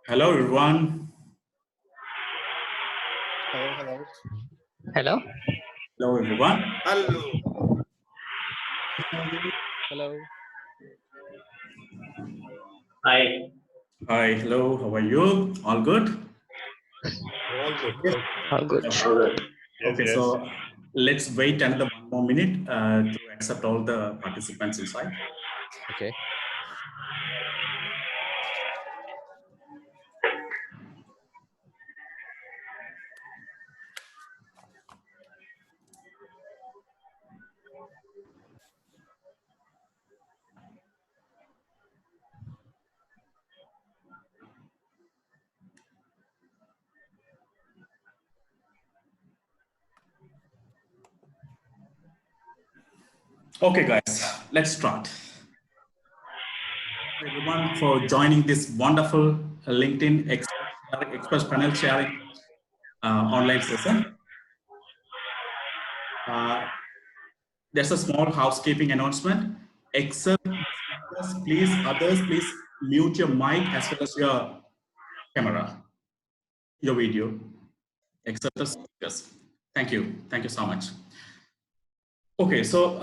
Hello, everyone. Hello. Hello. Hello, everyone. Hello. Hello. Hi. Hi, hello. How are you? All good? All good. All good. Okay, Yes. so let's wait another 1 more minute to accept all the participants inside. Okay. Okay, guys, let's start. Everyone for joining this wonderful LinkedIn expert panel sharing online session. There's a small housekeeping announcement. Except speakers, please mute your mic as well as your camera, your video. Except the speakers. Thank you so much. Okay, so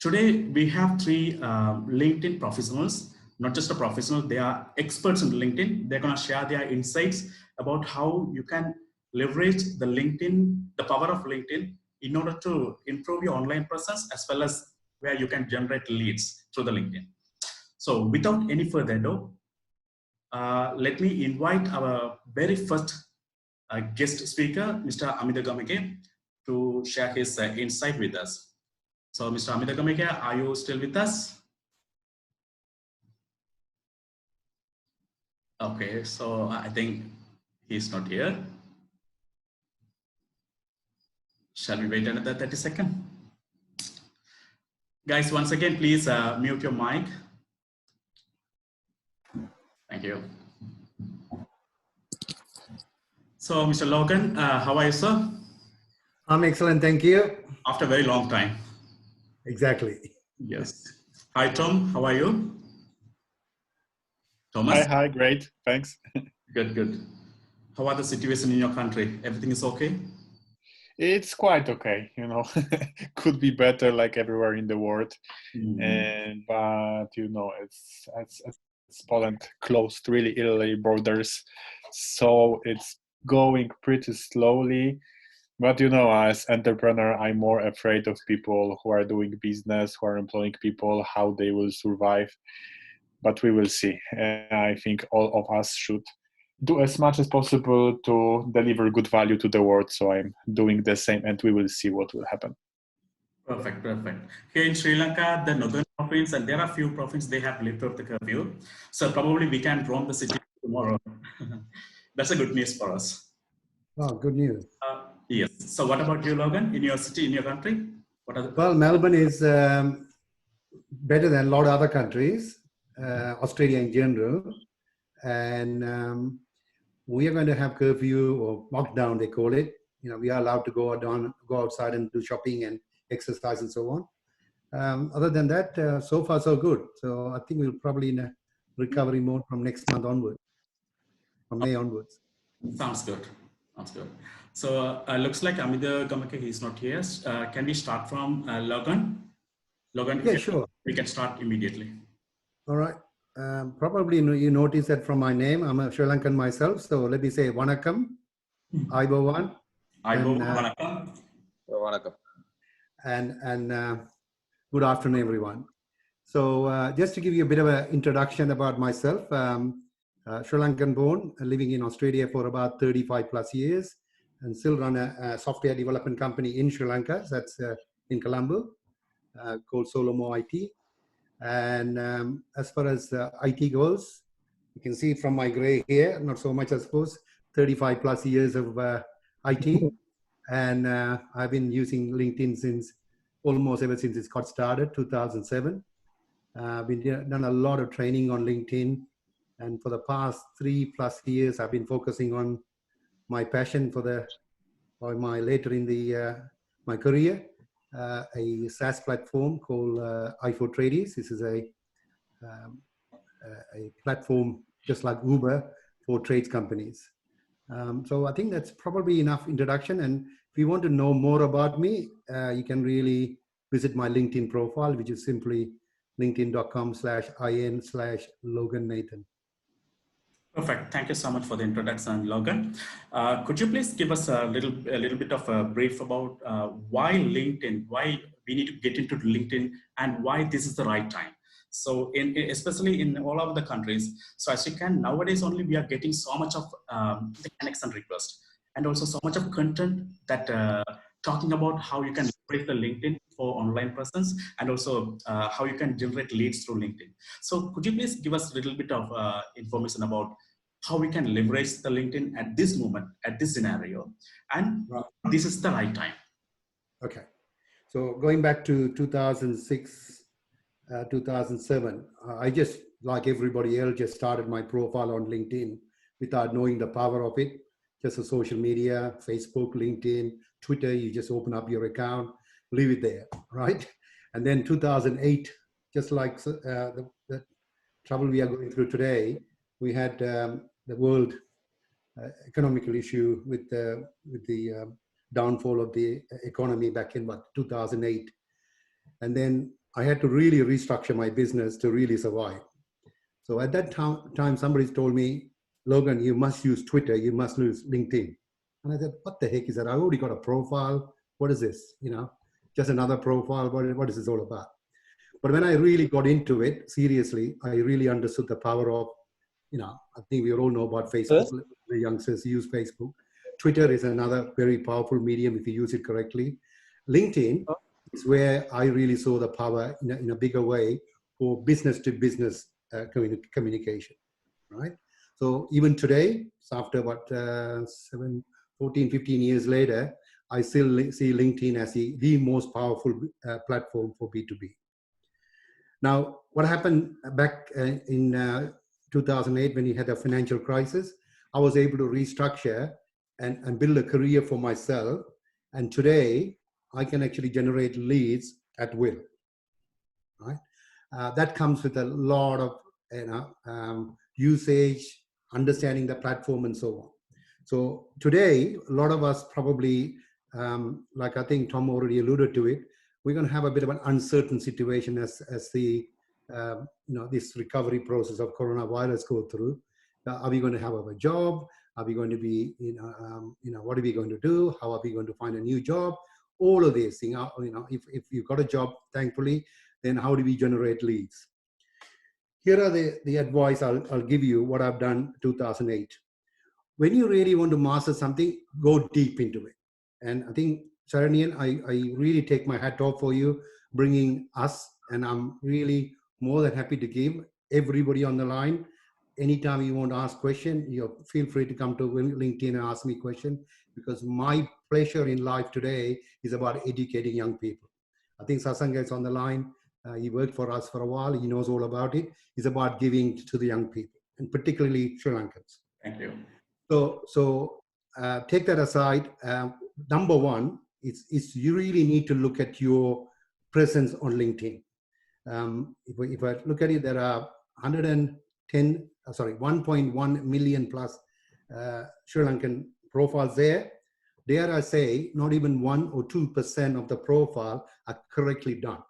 today we have three LinkedIn professionals, not just a professional, they are experts in LinkedIn. They're going to share their insights about how you can leverage the power of LinkedIn in order to improve your online presence as well as where you can generate leads through the LinkedIn. So without any further ado, let me invite our very first guest speaker, Mr. Amida Gameke, to share his insight with us. So, Mr. Amida Gameke, are you still with us? Okay, so I think he's not here. Shall we wait another 30 seconds? Guys, once again, please mute your mic. Thank you. So, Mr. Logan, how are you, sir? I'm excellent, thank you. After a very long time. Exactly. Yes. Hi, Tom, how are you? Thomas? Hi, great, thanks. Good. How are the situation in your country? Everything is okay? It's quite okay, you know. Could be better, like everywhere in the world, but you know, it's Poland closed really Italy borders, so it's going pretty slowly. But you know, as entrepreneur, I'm more afraid of people who are doing business, who are employing people, how they will survive. But we will see. I think all of us should do as much as possible to deliver good value to the world. So I'm doing the same, and we will see what will happen. Perfect. Here in Sri Lanka, the northern province, and there are few provinces, they have lifted up the curfew. So probably we can roam the city tomorrow. That's a good news for us. Oh, good news. Yes. So what about you, Logan, in your city, in your country? Well, Melbourne is better than a lot of other countries, Australia in general. And we are going to have curfew or lockdown, they call it. You know, we are allowed to go outside and do shopping and exercise and so on. Other than that, so far so good. So I think we'll probably in a recovery mode from next month onward, from May onwards. Sounds good. So looks like Amida Gamake, he's not here. Can we start from Logan? Logan, yeah, sure. We can start immediately. All right. Probably you notice that from my name, I'm a Sri Lankan myself. So let me say Vanakkam, Aibowan. Vanakkam. Vanakkam. And good afternoon, everyone. So just to give you a bit of an introduction about myself, Sri Lankan born, living in Australia for about 35 plus years, and still run a software development company in Sri Lanka. That's in Colombo, called Solomo IT. And as far as IT goes, you can see from my gray hair, not so much, I suppose, 35 plus years of IT. And I've been using LinkedIn since almost ever since it got started, 2007. We've done a lot of training on LinkedIn. And for the past 3+ years, I've been focusing on my passion or my later in my career, a SaaS platform called i4 Tradies. This is um, a platform just like Uber for trades companies. So I think that's probably enough introduction. And if you want to know more about me, you can really visit my LinkedIn profile, which is simply linkedin.com/in/Logan Nathan. Perfect. Thank you so much for the introduction, Logan. Could you please give us a little bit of a brief about why LinkedIn, why we need to get into LinkedIn, and why this is the right time? So, especially in all of the countries, so as you can nowadays, only we are getting so much of the connection request, and also so much of content that talking about how you can leverage the LinkedIn for online presence, and also how you can generate leads through LinkedIn. So could you please give us a little bit of information about how we can leverage the LinkedIn at this moment, at this scenario, and this is the right time? Okay. So going back to 2006, 2007, I just, like everybody else, just started my profile on LinkedIn without knowing the power of it. Just a social media, Facebook, LinkedIn, Twitter, you just open up your account, leave it there, right? And then 2008, just like the trouble we are going through today, we had the world economical issue with the downfall of the economy back in 2008. And then I had to really restructure my business to really survive. So at that time, somebody told me, Logan, you must use Twitter, you must use LinkedIn. And I said, what the heck is that? I already got a profile. What is this? Just another profile. What is this all about? But when I really got into it seriously, I really understood the power of, I think we all know about Facebook. The youngsters use Facebook. Twitter is another very powerful medium if you use it correctly. LinkedIn is where I really saw the power in a bigger way for business to business communication, right? So even today, after 14, 15 years later, I still see LinkedIn as the most powerful platform for B2B. Now, what happened back in 2008 when we had a financial crisis, I was able to restructure and build a career for myself. And today, I can actually generate leads at will, right? That comes with a lot of usage, understanding the platform, and so on. So today, a lot of us probably, like I think Tom already alluded to it, we're going to have a bit of an uncertain situation as the this recovery process of coronavirus go through. Are we going to have a job? Are we going to be what are we going to do? How are we going to find a new job? All of these things. If you've got a job, thankfully, then how do we generate leads? Here are the advice I'll give you. What I've done 2008. When you really want to master something, go deep into it. And I think, Sharanyan, I really take my hat off for you bringing us, and I'm really more than happy to give everybody on the line. Anytime you want to ask question, you feel free to come to LinkedIn and ask me question, because my pleasure in life today is about educating young people. I think Sasanga is on the line. He worked for us for a while. He knows all about it. It's about giving to the young people, and particularly Sri Lankans. Thank you. So take that aside. Number one, it's you really need to look at your presence on LinkedIn. If I look at it, there are 1.1 million plus Sri Lankan profiles there. Dare I say, not even 1 or 2% of the profile are correctly done,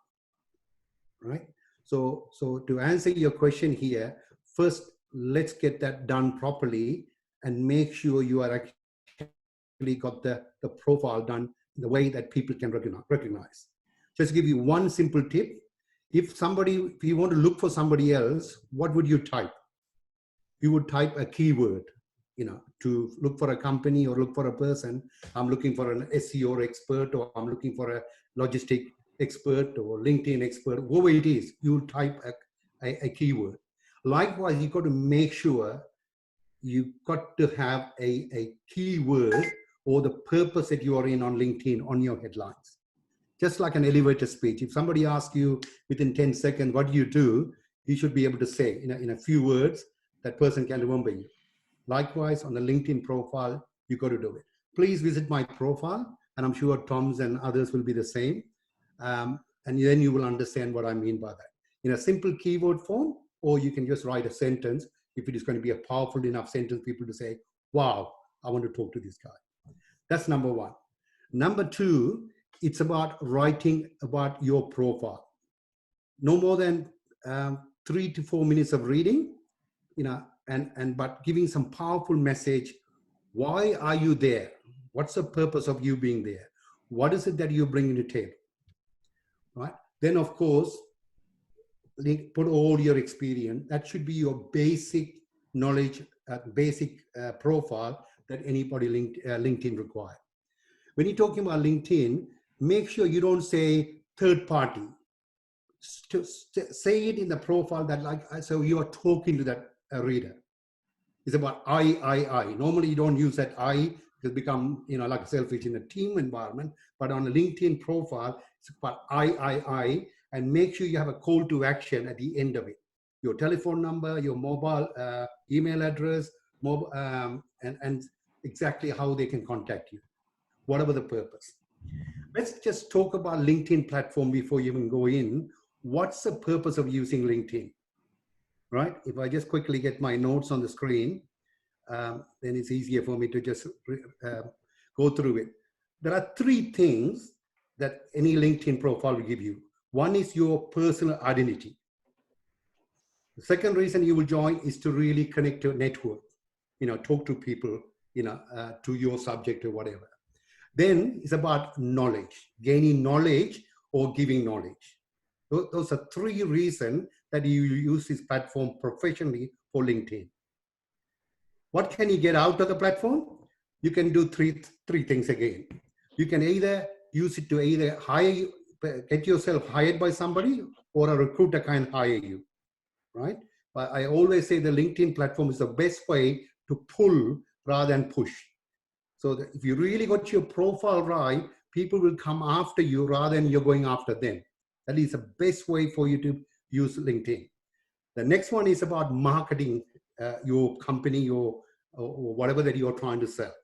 right? So to answer your question here, first, let's get that done properly and make sure you are actually got the profile done in the way that people can recognize. Just to give you one simple tip. If you want to look for somebody else, what would you type? You would type a keyword, to look for a company or look for a person. I'm looking for an SEO expert, or I'm looking for a logistic expert or LinkedIn expert, whoever it is, you type a keyword. Likewise, you got to make sure you got to have a keyword or the purpose that you are in on LinkedIn on your headlines. just like an elevator speech. If somebody asks you within 10 seconds, what do, you should be able to say in a few words, that person can remember you. Likewise, on the LinkedIn profile, you got to do it. Please visit my profile, and I'm sure Tom's and others will be the same. And then you will understand what I mean by that. In a simple keyword form, or you can just write a sentence if it is going to be a powerful enough sentence, people to say, wow, I want to talk to this guy. That's number one. Number two, it's about writing about your profile. No more than 3 to 4 minutes of reading, but giving some powerful message. Why are you there? What's the purpose of you being there? What is it that you're bringing to the table? Right? Then, of course, put all your experience. That should be your basic knowledge, basic profile that anybody LinkedIn require. When you're talking about LinkedIn, make sure you don't say third party. Say it in the profile that so you are talking to that reader. It's about I. Normally you don't use that I, because become like selfish in a team environment. But on a LinkedIn profile, it's about I, and make sure you have a call to action at the end of it. Your telephone number, your mobile email address, and exactly how they can contact you, whatever the purpose. Let's just talk about LinkedIn platform before you even go in. What's the purpose of using LinkedIn? Right? If I just quickly get my notes on the screen, then it's easier for me to just go through it. There are 3 things that any LinkedIn profile will give you. One is your personal identity. The second reason you will join is to really connect to a network, talk to people, to your subject or whatever. Then it's about knowledge, gaining knowledge or giving knowledge. Those are 3 reasons that you use this platform professionally for LinkedIn. What can you get out of the platform? You can do three things again. You can either use it to either get yourself hired by somebody, or a recruiter can hire you, right? But I always say the LinkedIn platform is the best way to pull rather than push. So that if you really got your profile right, people will come after you rather than you're going after them. That is the best way for you to use LinkedIn. The next one is about marketing your company or whatever that you're trying to sell.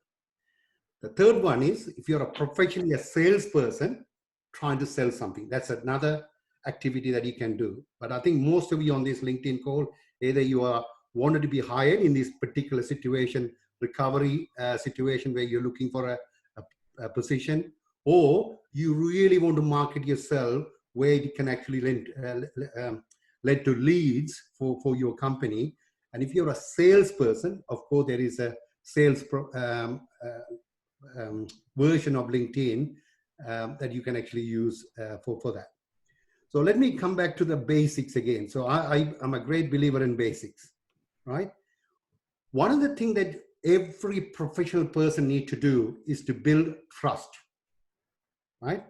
The third one is if you're professionally a salesperson trying to sell something. That's another activity that you can do. But I think most of you on this LinkedIn call, either you are wanted to be hired in this particular situation, recovery situation where you're looking for a position, or you really want to market yourself where it can actually lead to leads for your company. And if you're a salesperson, of course, there is a sales version of LinkedIn that you can actually use for that. So let me come back to the basics again. So I'm a great believer in basics, right? One of the things that every professional person needs to do is to build trust, right?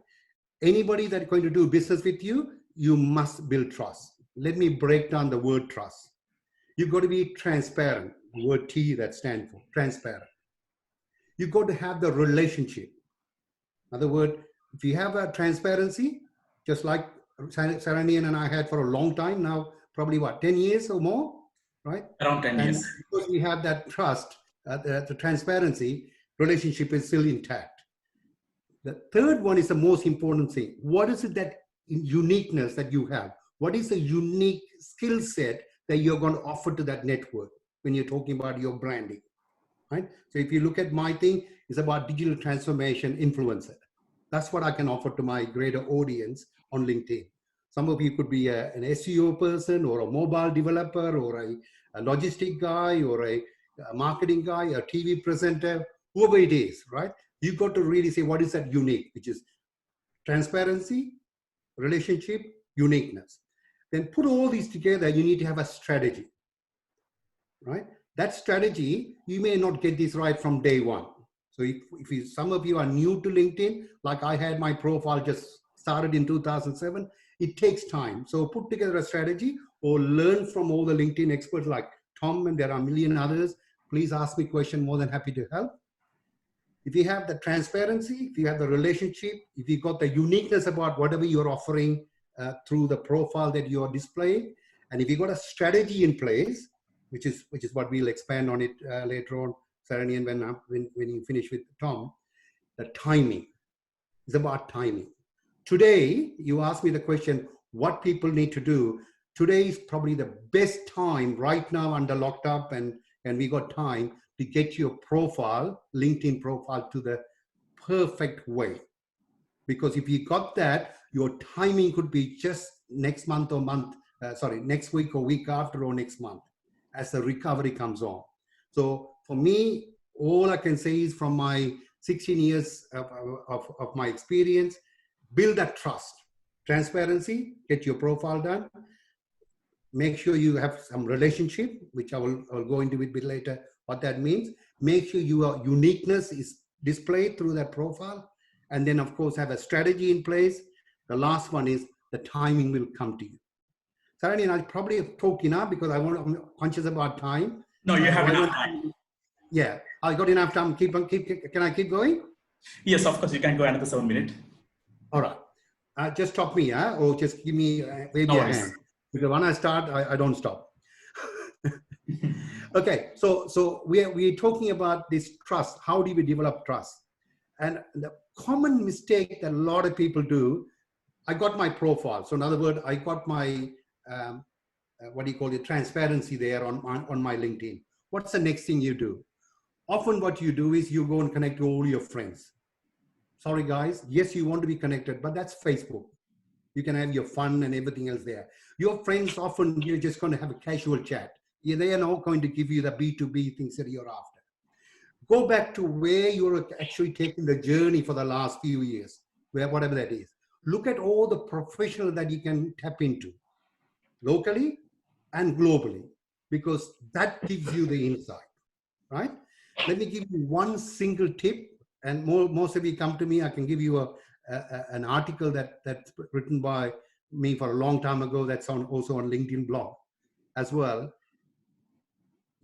Anybody that's going to do business with you, you must build trust. Let me break down the word trust. You've got to be transparent, the word T that stands for transparent. You've got to have the relationship. In other words, if you have a transparency, just like Sharanyan and I had for a long time now, probably 10 years or more, right? Around 10 years. Because we have that trust, the transparency, relationship is still intact. The third one is the most important thing. What is it that uniqueness that you have? What is the unique skill set that you're going to offer to that network when you're talking about your branding, right? So if you look at my thing, it's about digital transformation influencer. That's what I can offer to my greater audience on LinkedIn. Some of you could be an SEO person or a mobile developer or a logistic guy or a marketing guy, a TV presenter, whoever it is, right? You've got to really say what is that unique, which is transparency, relationship, uniqueness. Then put all these together, you need to have a strategy, right? That strategy, you may not get this right from day one. So if some of you are new to LinkedIn, like I had my profile just started in 2007, it takes time. So put together a strategy or learn from all the LinkedIn experts like Tom, and there are a million others. Please ask me questions, more than happy to help. If you have the transparency, if you have the relationship, if you got the uniqueness about whatever you're offering through the profile that you are displaying, and if you got a strategy in place, which is what we'll expand on it later on, Sharanyan, when you finish with Tom, the timing. It's about timing. Today, you asked me the question, what people need to do. Today is probably the best time right now under locked up, and we got time to get your profile, LinkedIn profile, to the perfect way. Because if you got that, your timing could be just next month or next week or week after or next month as the recovery comes on. So for me, all I can say is from my 16 years of my experience, build that trust, transparency, get your profile done. Make sure you have some relationship, which I'll go into a bit later, what that means. Make sure your uniqueness is displayed through that profile. And then, of course, have a strategy in place. The last one is the timing will come to you. Sharanyan, I probably have talked enough because I'm conscious about time. No, you have enough time. Yeah, I got enough time. Can I keep going? Yes, of course, you can go another 7 minutes. All right. Just stop me, or just give me maybe a hand. Because when I start, I don't stop. Okay, so we're talking about this trust. How do we develop trust? And the common mistake that a lot of people do, I got my profile. So in other words, I got my, what do you call it, transparency there on my LinkedIn. What's the next thing you do? Often what you do is you go and connect to all your friends. Sorry guys, yes, you want to be connected, but that's Facebook. You can have your fun and everything else there. Your friends, often you're just going to have a casual chat. They are not going to give you the B2B things that you're after. Go back to where you're actually taking the journey for the last few years, whatever that is. Look at all the professionals that you can tap into, locally and globally, because that gives you the insight, right? Let me give you one single tip, and most of you come to me, I can give you an article that's written by me for a long time ago, that's also on LinkedIn blog as well.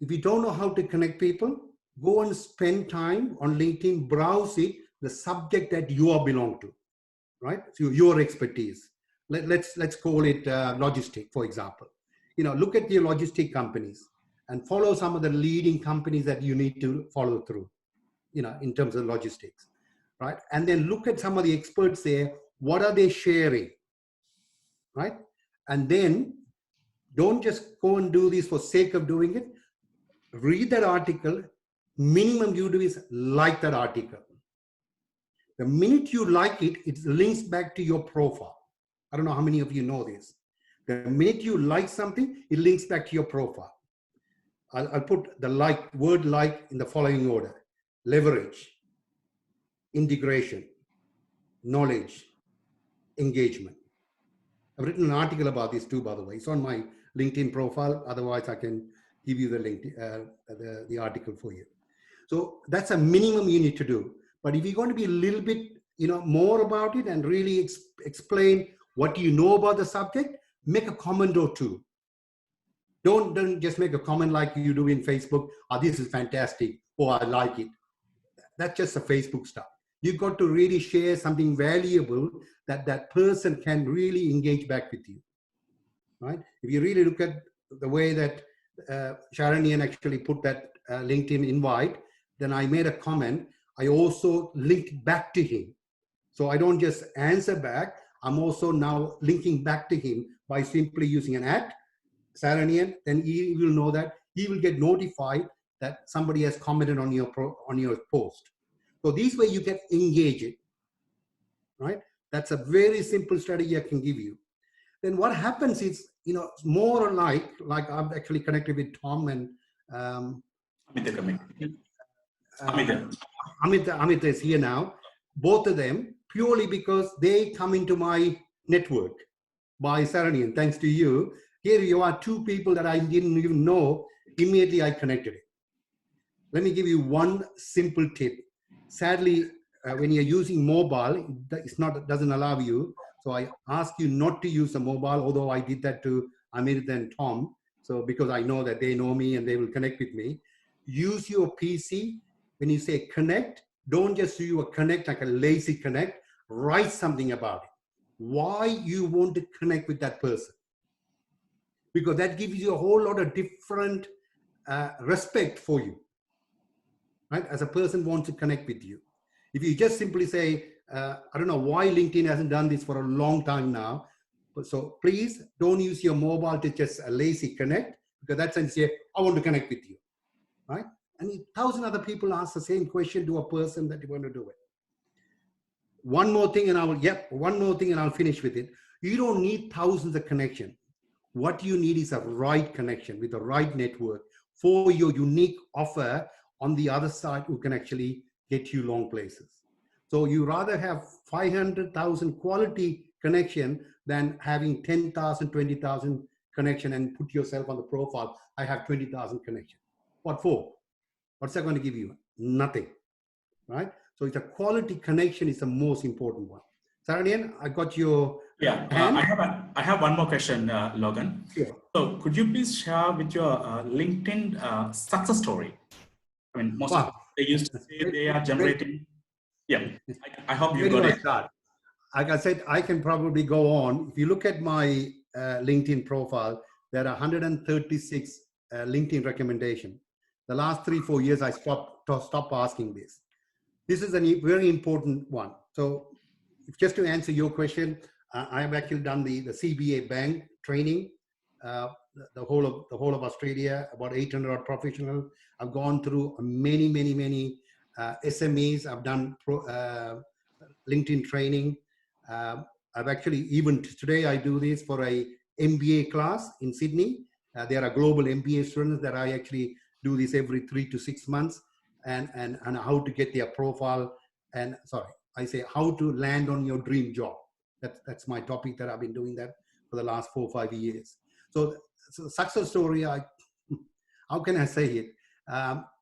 If you don't know how to connect people, go and spend time on LinkedIn, browse it, the subject that you are belong to, right? So your expertise. Let's call it logistic, for example. Look at your logistic companies and follow some of the leading companies that you need to follow through, in terms of logistics, right? And then look at some of the experts there. What are they sharing, right? And then don't just go and do this for sake of doing it. Read that article. Minimum you do is like that article. The minute you like it, it links back to your profile. I don't know how many of you know this. The minute you like something, it links back to your profile. I'll put the word like in the following order: leverage, integration, knowledge, engagement. I've written an article about this too, by the way. It's on my LinkedIn profile. Otherwise, I can give you the link, the article for you. So that's a minimum you need to do. But if you're going to be a little bit, more about it and really explain what you know about the subject, make a comment or two. Don't just make a comment like you do in Facebook. Oh, this is fantastic. Oh, I like it. That's just a Facebook stuff. You've got to really share something valuable that person can really engage back with you, right? If you really look at the way that Sharanyan actually put that LinkedIn invite, then I made a comment. I also linked back to him. So I don't just answer back. I'm also now linking back to him by simply using an @Sharanyan. Then he will know that he will get notified that somebody has commented on your post. So this way you can engage it, right? That's a very simple strategy I can give you. Then what happens is, more like I'm actually connected with Tom and Amit is here now. Both of them, purely because they come into my network by Sharanyan, thanks to you. Here you are, two people that I didn't even know. Immediately I connected it. Let me give you one simple tip. Sadly, when you're using mobile, it doesn't allow you. So I ask you not to use the mobile, although I did that to Amit and Tom. So because I know that they know me and they will connect with me. Use your PC. When you say connect, Don't just do a connect like a lazy connect. Write something about it. Why you want to connect with that person. Because that gives you a whole lot of different respect for you, right? As a person wants to connect with you. If you just simply say, I don't know why LinkedIn hasn't done this for a long time now. So please don't use your mobile to just a lazy connect, because that's when you say, I want to connect with you, right? And 1,000 other people ask the same question to a person that you want to do it. One more thing and one more thing and I'll finish with it. You don't need thousands of connections. What you need is a right connection with the right network for your unique offer on the other side who can actually get you long places. So you rather have 500,000 quality connection than having 10,000, 20,000 connection and put yourself on the profile. I have 20,000 connection. What for? What's that going to give you? Nothing, right? So it's a quality connection is the most important one. Sharanyan, I got your hand. I have one more question, Logan. Sure. So could you please share with your LinkedIn success story? I mean, most of they used to say they are generating. Yeah, I hope you got it. Start? Like I said, I can probably go on. If you look at my LinkedIn profile, there are 136 LinkedIn recommendation. The last 3-4 years, I stopped asking this. This is a very important one. So just to answer your question, I have actually done the CBA bank training, the whole of Australia, about 800 professionals. I've gone through many SMEs. I've done LinkedIn training. I've actually, even today, I do this for a MBA class in Sydney. There are global MBA students that I actually do this every 3 to 6 months, and how to get their profile. And sorry, I say how to land on your dream job. That's my topic that I've been doing that for the last 4 or 5 years. So success story, how can I say it?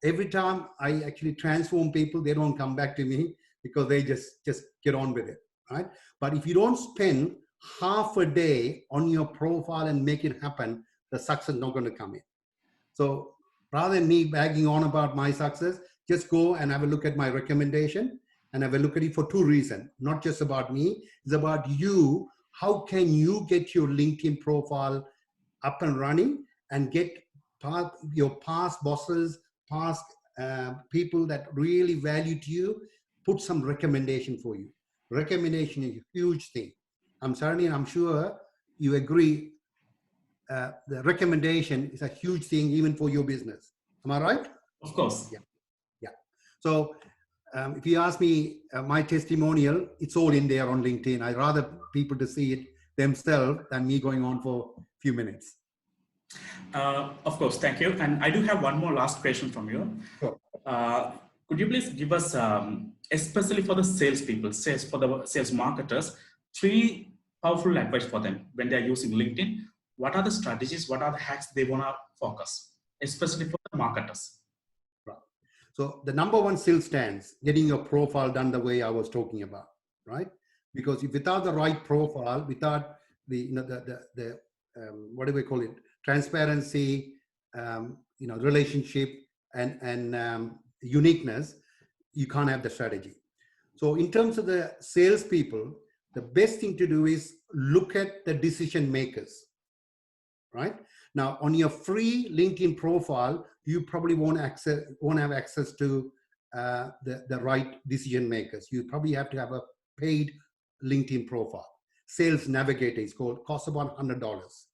Every time I actually transform people, they don't come back to me because they just get on with it, right? But if you don't spend half a day on your profile and make it happen, the success is not going to come in. So rather than me bagging on about my success, just go and have a look at my recommendation and have a look at it for 2 reasons. Not just about me, it's about you. How can you get your LinkedIn profile up and running and get your past bosses, past people that really value to you, put some recommendation for you. Recommendation is a huge thing. I'm sure you agree. The recommendation is a huge thing even for your business. Am I right? Of course. Yeah. So if you ask me my testimonial, it's all in there on LinkedIn. I'd rather people to see it themselves than me going on for a few minutes. Of course, thank you. And I do have one more last question from you. Sure. Could you please give us, especially for the salespeople, for the sales marketers, 3 powerful advice for them when they are using LinkedIn? What are the strategies? What are the hacks they want to focus, especially for the marketers? Right. So the number one still stands: getting your profile done the way I was talking about, right? Because if without the right profile, without the what do we call it? Transparency, relationship and uniqueness, you can't have the strategy. So in terms of the salespeople, the best thing to do is look at the decision makers, right? Now, on your free LinkedIn profile, you probably won't have access to the right decision makers. You probably have to have a paid LinkedIn profile. Sales Navigator is called, costs about $100.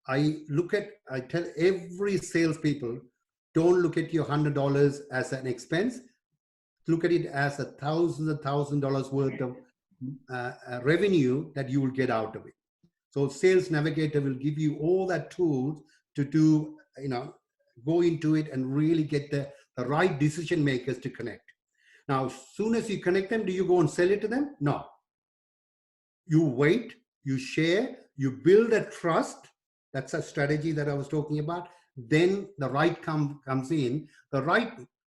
I tell every salespeople, don't look at your $100 as an expense. Look at it as $1,000 worth of revenue that you will get out of it. So Sales Navigator will give you all that tools to do, go into it and really get the right decision makers to connect. Now, as soon as you connect them, do you go and sell it to them? No. You wait, you share, you build a trust. That's a strategy that I was talking about. Then the right comes in. The right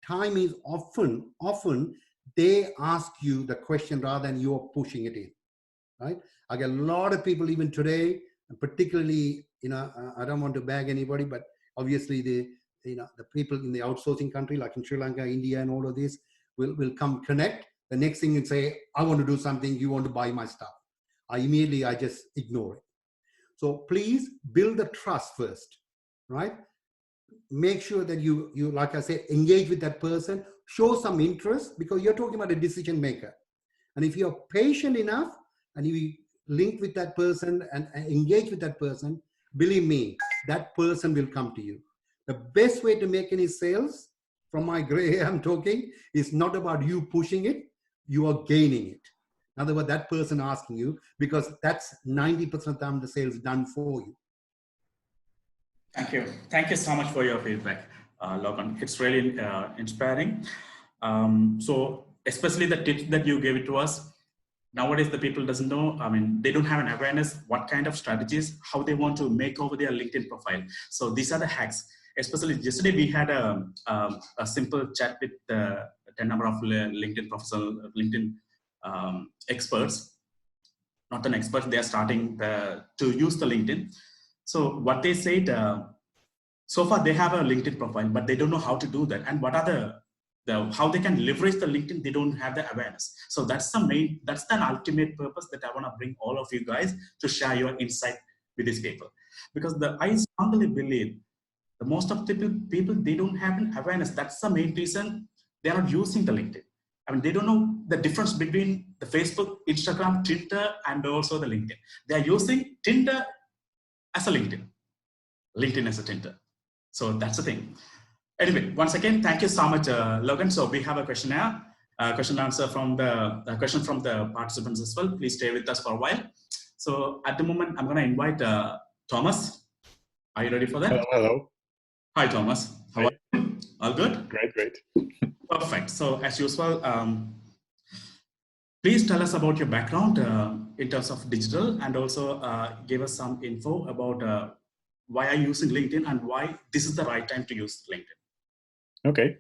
time is often they ask you the question rather than you're pushing it in, right? I get a lot of people even today, particularly, I don't want to bag anybody, but obviously the people in the outsourcing country, like in Sri Lanka, India, and all of this, will come connect. The next thing you say, I want to do something, you want to buy my stuff. I just ignore it. So please build the trust first, right? Make sure that you, like I said, engage with that person, show some interest, because you're talking about a decision maker. And if you're patient enough and you link with that person and engage with that person, believe me, that person will come to you. The best way to make any sales, from my gray hair I'm talking, is not about you pushing it, you are gaining it. In other words, that person asking you, because that's 90% of the time the sales done for you. Thank you. Thank you so much for your feedback, Logan. It's really inspiring. So especially the tips that you gave it to us. Nowadays, the people doesn't know, I mean, they don't have an awareness what kind of strategies, how they want to make over their LinkedIn profile. So these are the hacks. Especially yesterday, we had a simple chat with 10 number of LinkedIn professional, LinkedIn experts, not an expert, they are starting to use the LinkedIn. So what they said, so far they have a LinkedIn profile, but they don't know how to do that. And what are how they can leverage the LinkedIn, they don't have the awareness. So that's the ultimate purpose that I want to bring all of you guys to share your insight with this paper. Because I strongly believe the most of the people, they don't have an awareness. That's the main reason they are not using the LinkedIn. I mean, they don't know the difference between the Facebook, Instagram, Twitter, and also the LinkedIn. They are using Tinder as a LinkedIn as a Tinder. So that's the thing. Anyway, once again, thank you so much, Logan. So we have a questionnaire, question answer from the question from the participants as well. Please stay with us for a while. So at the moment, I'm going to invite Thomas. Are you ready for that? Hello. Hi, Thomas. How are you? All good? Great. Perfect. So as usual, please tell us about your background in terms of digital, and also give us some info about why are you using LinkedIn and why this is the right time to use LinkedIn. Okay.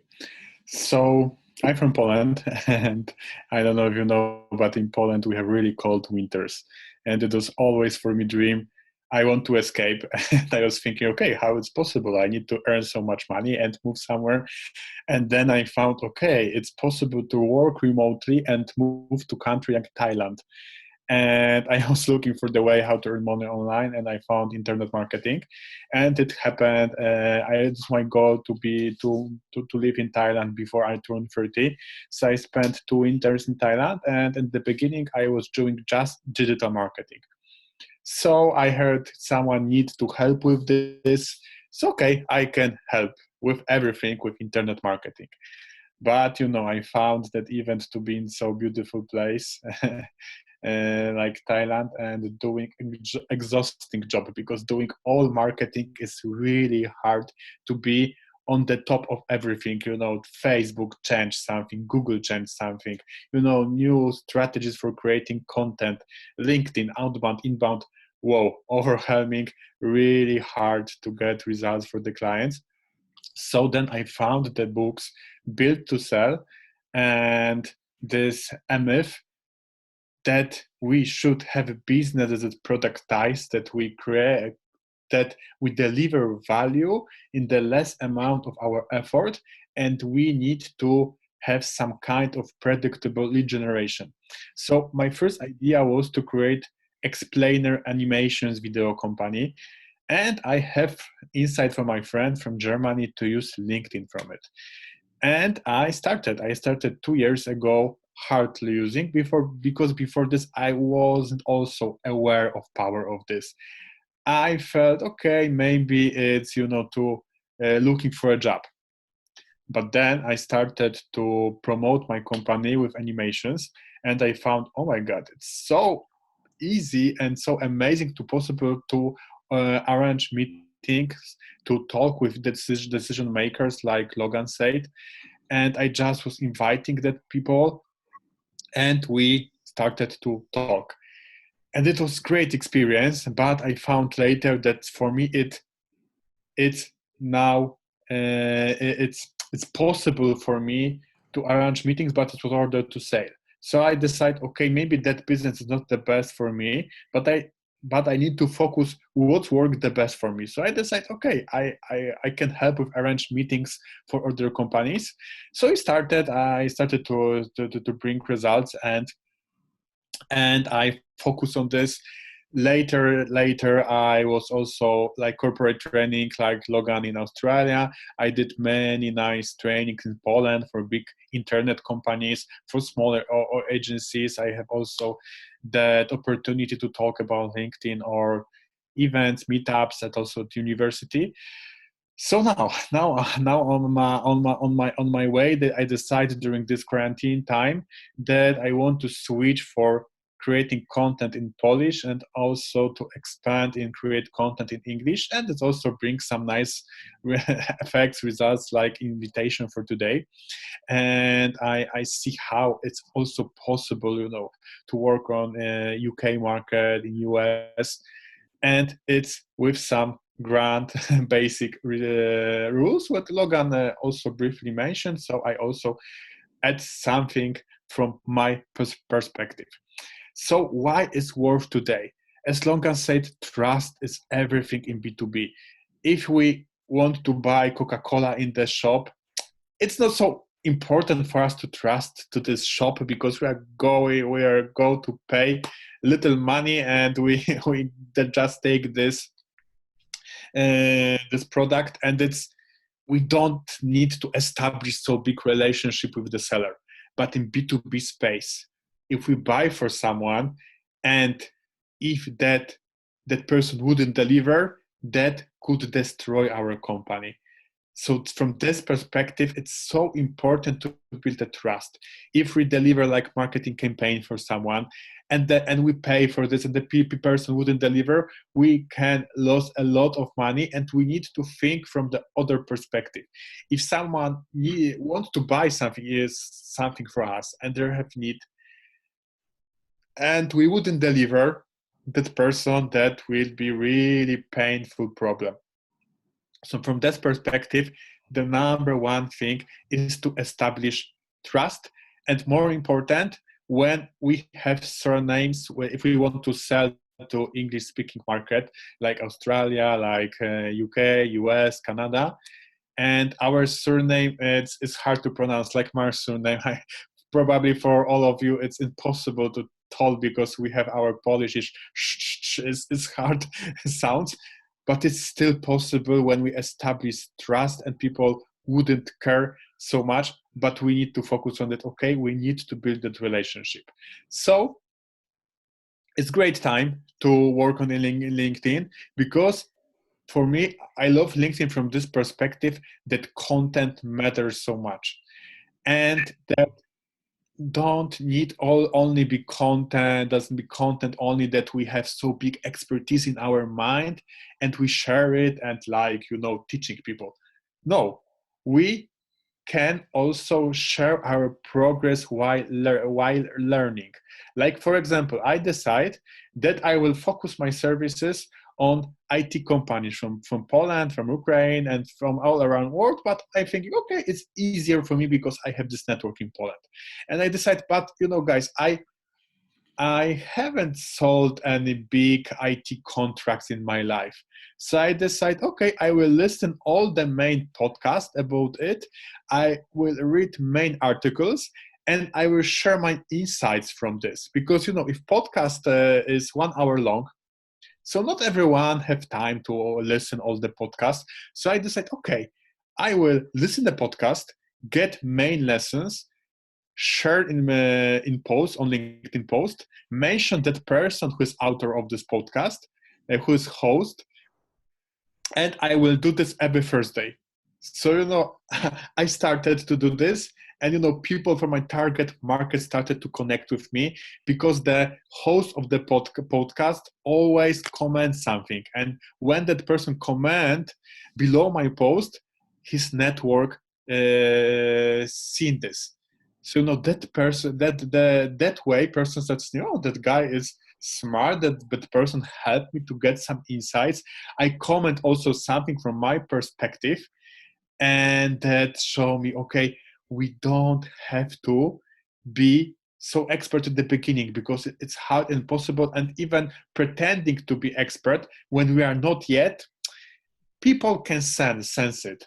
So I'm from Poland, and I don't know if you know, but in Poland we have really cold winters, and it was always for me dream. I want to escape. And I was thinking, okay, how it's possible? I need to earn so much money and move somewhere. And then I found, okay, it's possible to work remotely and move to country like Thailand. And I was looking for the way how to earn money online, and I found internet marketing, and it happened. It's my goal to live in Thailand before I turn 30. So I spent 2 winters in Thailand, and in the beginning I was doing just digital marketing. So I heard someone needs to help with this. So okay, I can help with everything with internet marketing. But I found that even to be in so beautiful place like Thailand and doing exhausting job, because doing all marketing is really hard to be on the top of everything. Facebook changed something, Google changed something, new strategies for creating content, LinkedIn, outbound, inbound. Whoa, overwhelming, really hard to get results for the clients. So then I found the books Built to Sell and this myth that we should have a business that is productized, that we create, that we deliver value in the less amount of our effort, and we need to have some kind of predictable lead generation. So my first idea was to create explainer animations video company, and I have insight from my friend from Germany to use LinkedIn from it. And I started 2 years ago hardly using because before this I wasn't also aware of power of this. I felt, okay, maybe it's, to looking for a job. But then I started to promote my company with animations, and I found, oh my God, it's so easy and so amazing to possible to arrange meetings, to talk with decision makers, like Logan said. And I just was inviting that people, and we started to talk. And it was great experience, but I found later that for me it's now it's possible for me to arrange meetings, but it was ordered to sell. So I decide, okay, maybe that business is not the best for me, but I but I need to focus what worked the best for me. So I decided, okay, I can help with arrange meetings for other companies. So I started to bring results, and I focus on this. Later, I was also like corporate training, like Logan in Australia. I did many nice trainings in Poland for big internet companies, for smaller or agencies. I have also that opportunity to talk about LinkedIn or events, meetups, at also at university. So now on my way, that I decided during this quarantine time that I want to switch for creating content in Polish, and also to expand and create content in English, and it also brings some nice effects, results, like invitation for today. And I see how it's also possible, to work on UK market, in US, and it's with some grand basic rules, what Logan also briefly mentioned. So I also add something from my perspective. So why is worth today? As Logan said, trust is everything in B2B. If we want to buy Coca-Cola in the shop, it's not so important for us to trust to this shop, because we are go to pay little money, and we just take this product, and we don't need to establish so big relationship with the seller. But in B2B space, if we buy for someone, and if that person wouldn't deliver, that could destroy our company. So from this perspective, it's so important to build a trust. If we deliver like marketing campaign for someone, and we pay for this, and the person wouldn't deliver, we can lose a lot of money, and we need to think from the other perspective. If someone wants to buy something for us, and they have need, and we wouldn't deliver that person, that will be really painful problem. So from that perspective, the number one thing is to establish trust. And more important, when we have surnames, if we want to sell to English speaking market, like Australia, like UK, US, Canada, and our surname is hard to pronounce, like my surname. Probably for all of you, it's impossible to tell, because we have our Polish is hard sounds. But it's still possible when we establish trust, and people wouldn't care so much, but we need to focus on it. Okay, we need to build that relationship. So it's great time to work on LinkedIn, because for me, I love LinkedIn from this perspective that content matters so much, and that don't need only be content, doesn't be content only that we have so big expertise in our mind and we share it and teaching people. No, we can also share our progress while learning. Like, for example, I decide that I will focus my services on IT companies from Poland, from Ukraine, and from all around the world. But I think, okay, it's easier for me because I have this network in Poland. And I decide, but guys, I haven't sold any big IT contracts in my life. So I decide, okay, I will listen all the main podcasts about it. I will read main articles, and I will share my insights from this. Because, if podcast is 1 hour long, so not everyone have time to listen all the podcasts. So I decide, okay, I will listen the podcast, get main lessons, share in post on LinkedIn post, mention that person who is author of this podcast, who is host, and I will do this every Thursday. So I started to do this, and people from my target market started to connect with me, because the host of the podcast always comments something, and when that person comment below my post, his network seen this. So that person, that way, person says, that guy is smart, that person helped me to get some insights. I comment also something from my perspective, and that show me, okay, we don't have to be so expert at the beginning because it's hard and possible, and even pretending to be expert when we are not yet, people can sense it.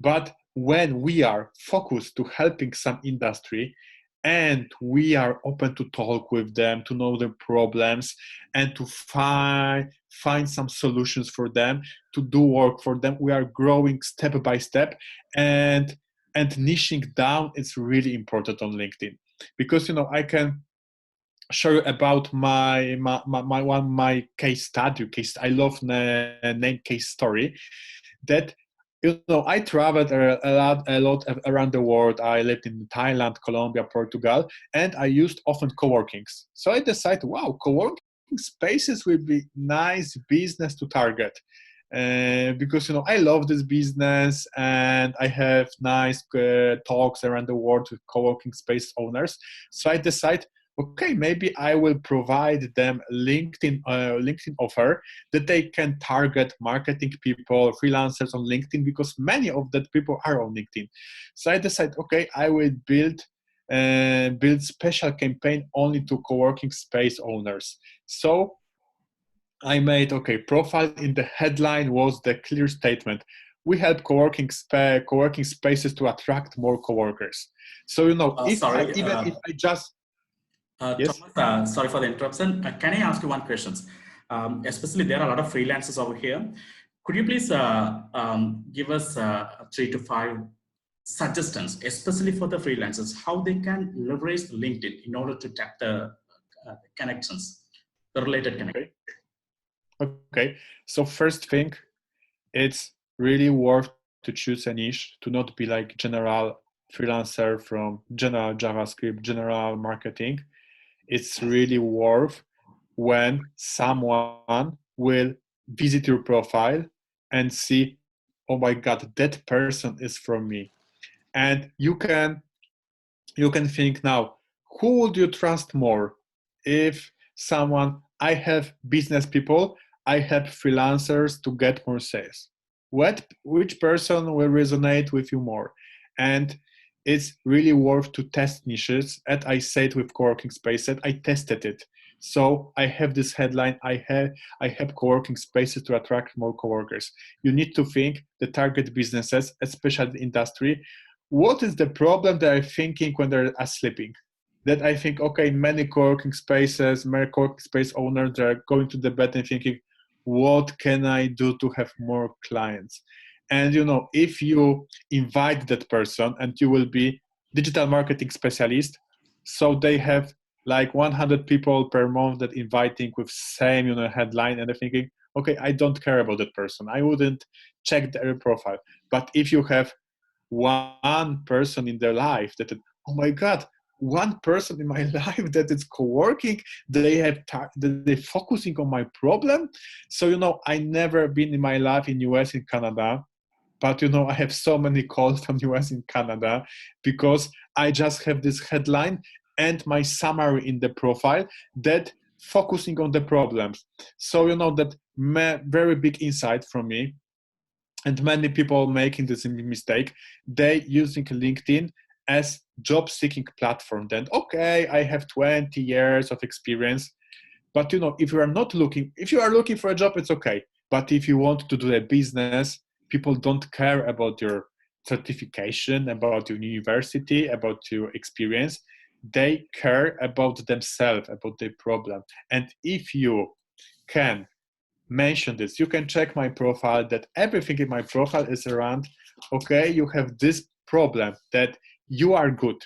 But when we are focused to helping some industry and we are open to talk with them, to know their problems, and to find some solutions for them, to do work for them, we are growing step by step, and niching down is really important on LinkedIn. Because I can show you about my case study. I love name case story. That I traveled a lot around the world. I lived in Thailand, Colombia, Portugal, and I used often co-workings. So I decided, wow, co-working spaces will be nice business to target. Because I love this business and I have nice talks around the world with co-working space owners. So I decide, okay, maybe I will provide them LinkedIn offer that they can target marketing people, freelancers on LinkedIn, because many of that people are on LinkedIn. So I decide, okay, I will build special campaign only to co-working space owners. So I made, profile. In the headline was the clear statement: we help co-working spaces to attract more co-workers. So if sorry, if I just yes. Thomas, sorry for the interruption. Can I ask you one question? Especially there are a lot of freelancers over here. Could you please give us 3 to 5 suggestions, especially for the freelancers, how they can leverage LinkedIn in order to tap the connections, the related connections? Okay. So first thing, it's really worth to choose a niche, to not be like general freelancer from general JavaScript, general marketing. It's really worth when someone will visit your profile and see, oh my God, that person is from me. And you can think now, who would you trust more? If someone, I have business people, I have freelancers to get more sales. Which person will resonate with you more? And it's really worth to test niches. As I said with co-working spaces, I tested it. So I have this headline, I have co-working spaces to attract more co-workers. You need to think the target businesses, especially the industry. What is the problem that I'm thinking when they're sleeping? That I think, okay, many co-working spaces, many co-working space owners, they're going to the bed and thinking, what can I do to have more clients? And if you invite that person, and you will be digital marketing specialist, so they have like 100 people per month that inviting with same headline, and they're thinking, okay, I don't care about that person, I wouldn't check their profile. But if you have one person in their life that, oh my God, one person in my life that is co-working, they're focusing on my problem. So I never been in my life in US and Canada, but I have so many calls from US and Canada because I just have this headline and my summary in the profile that focusing on the problems. So that very big insight from me. And many people making this mistake, they using LinkedIn as job seeking platform. Then, okay, I have 20 years of experience, but if you are not looking, if you are looking for a job, it's okay. But if you want to do a business, people don't care about your certification, about your university, about your experience. They care about themselves, about their problem. And if you can mention this, you can check my profile, that everything in my profile is around, okay, you have this problem, that you are good,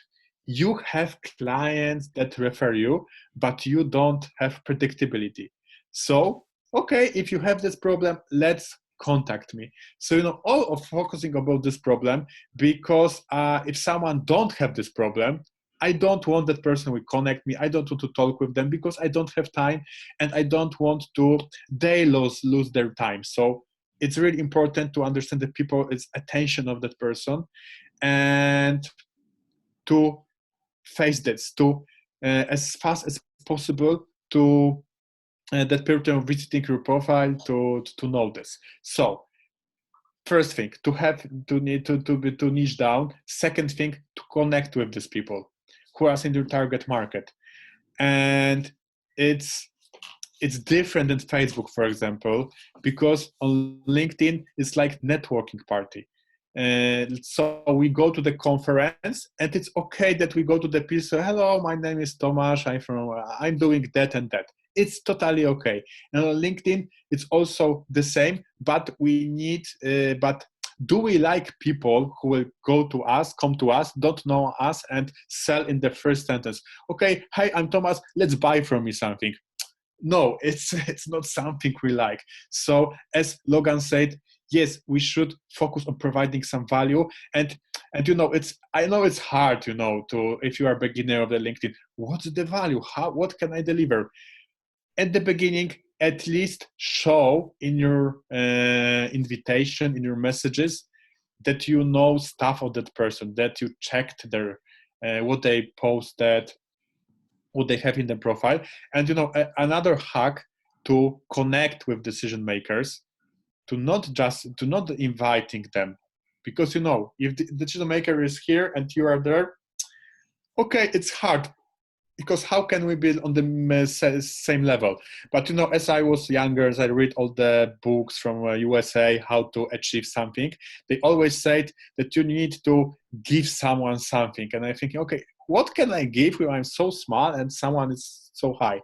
you have clients that refer you, but you don't have predictability. So okay, if you have this problem, let's contact me. So all of focusing about this problem, because if someone don't have this problem, I don't want that person will connect me, I don't want to talk with them because I don't have time, and I don't want to they lose their time. So it's really important to understand the people's attention of that person, and to face this, to as fast as possible, to that person visiting your profile to know this. So first thing, to niche down. Second thing, to connect with these people who are in your target market. and it's different than Facebook, for example, because on LinkedIn it's like networking party. So we go to the conference, and it's okay that we go to the people. So, hello, my name is Tomasz. I'm doing that and that. It's totally okay. And on LinkedIn, it's also the same. But we need. But do we like people who will come to us, don't know us, and sell in the first sentence? Okay, hi, I'm Tomasz. Let's buy from me something. No, it's not something we like. So as Logan said, yes, we should focus on providing some value. And I know it's hard, to, if you are a beginner of the LinkedIn, what's the value? What can I deliver? At the beginning, at least show in your invitation, in your messages, that you know stuff of that person, that you checked their what they posted, what they have in the profile. And another hack to connect with decision makers, to not inviting them, because if the decision maker is here and you are there, okay, it's hard, because how can we be on the same level? But as I was younger, as I read all the books from USA, how to achieve something, they always said that you need to give someone something. And I think, okay, what can I give when I'm so small and someone is so high?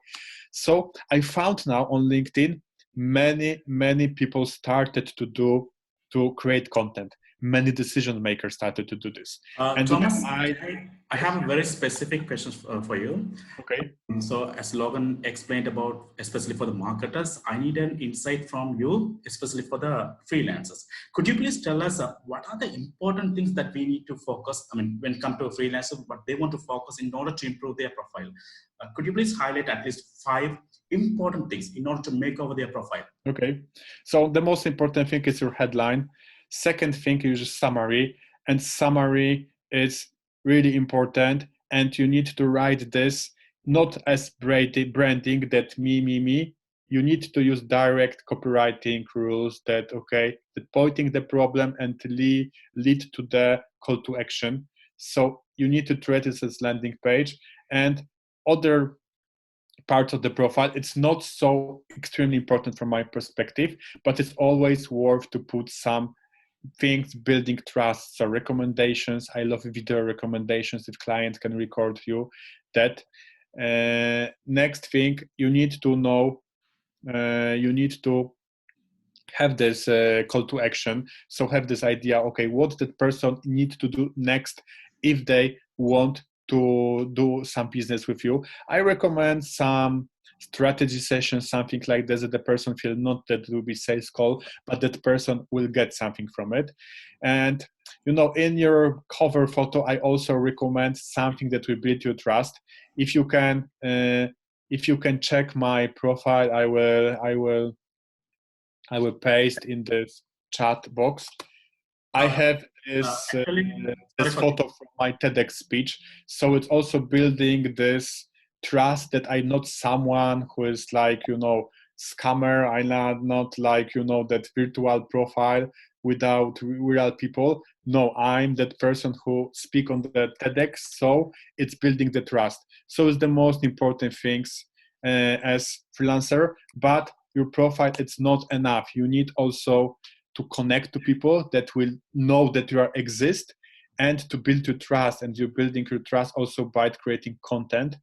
So I found now on LinkedIn, many people started to create content. Many decision makers started to do this. And Thomas, I have a very specific question for you. Okay. So as Logan explained about, especially for the marketers, I need an insight from you, especially for the freelancers. Could you please tell us what are the important things that we need to focus? I mean, when it comes to a freelancer, what they want to focus in order to improve their profile. Could you please highlight at least 5 important things in order to make over their profile? Okay. So the most important thing is your headline. Second thing is your summary, and summary is really important. And you need to write this not as branding, that me. You need to use direct copywriting rules that pointing the problem and lead to the call to action. So you need to treat it as landing page. And other parts of the profile, it's not so extremely important from my perspective, but it's always worth to put some things building trust. So recommendations, I love video recommendations if clients can record you that. Next thing, you need to know, you need to have this call to action. So have this idea, okay, what that person needs to do next if they want to do some business with you. I recommend some strategy sessions, something like this, that the person feel not that it will be sales call, but that person will get something from it. And in your cover photo, I also recommend something that will build your trust. If you can check my profile, I will paste in this chat box. I have this photo from my TEDx speech. So it's also building this trust that I'm not someone who is like, scammer. I'm not like, that virtual profile without real people. No, I'm that person who speak on the TEDx. So it's building the trust. So it's the most important things as freelancer. But your profile, it's not enough. You need also to connect to people that will know that you exist, and to build your trust. And you're building your trust also by creating content.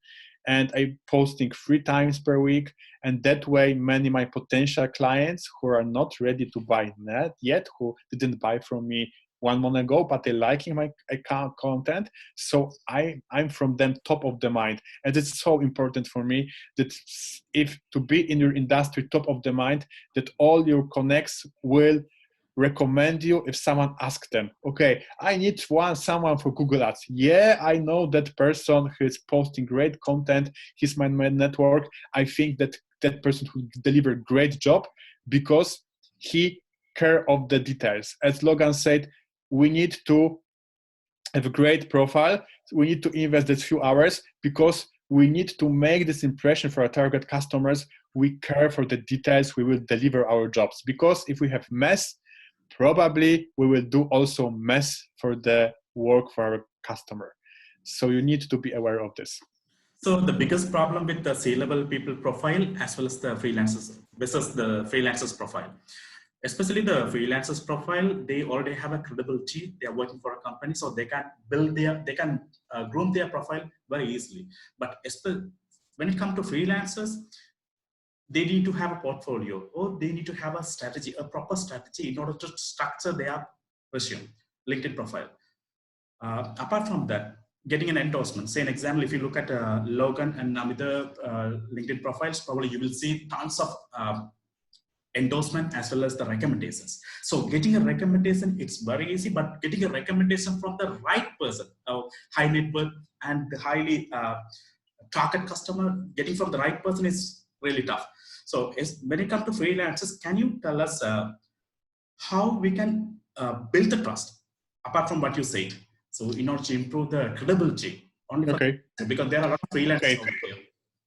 And I'm posting 3 times per week. And that way, many of my potential clients who are not ready to buy net yet, who didn't buy from me 1 month ago, but they're liking my account content. So I'm from them top of the mind. And it's so important for me that if to be in your industry top of the mind, that all your connects will recommend you if someone asks them, okay, I need someone for Google Ads. Yeah, I know that person who is posting great content. He's my network. I think that person will deliver great job because he care of the details. As Logan said, we need to have a great profile. We need to invest this few hours because we need to make this impression for our target customers. We care for the details. We will deliver our jobs, because if we have mess, probably we will do also mess for the work for our customer. So you need to be aware of this. So the biggest problem with the C-level people profile as well as the freelancers versus the freelancers profile, especially the freelancers profile, they already have a credibility. They are working for a company, so they can groom their profile very easily. But when it comes to freelancers, they need to have a portfolio, or they need to have a strategy, a proper strategy in order to structure their resume, LinkedIn profile. Apart from that, getting an endorsement. Say an example, if you look at Logan and Namita LinkedIn profiles, probably you will see tons of endorsement as well as the recommendations. So getting a recommendation, it's very easy, but getting a recommendation from the right person, high net worth and the highly target customer, getting from the right person is really tough. So when it comes to freelancers, can you tell us how we can build the trust apart from what you said? So in order to improve the credibility, only for because there are a lot of freelancers over here.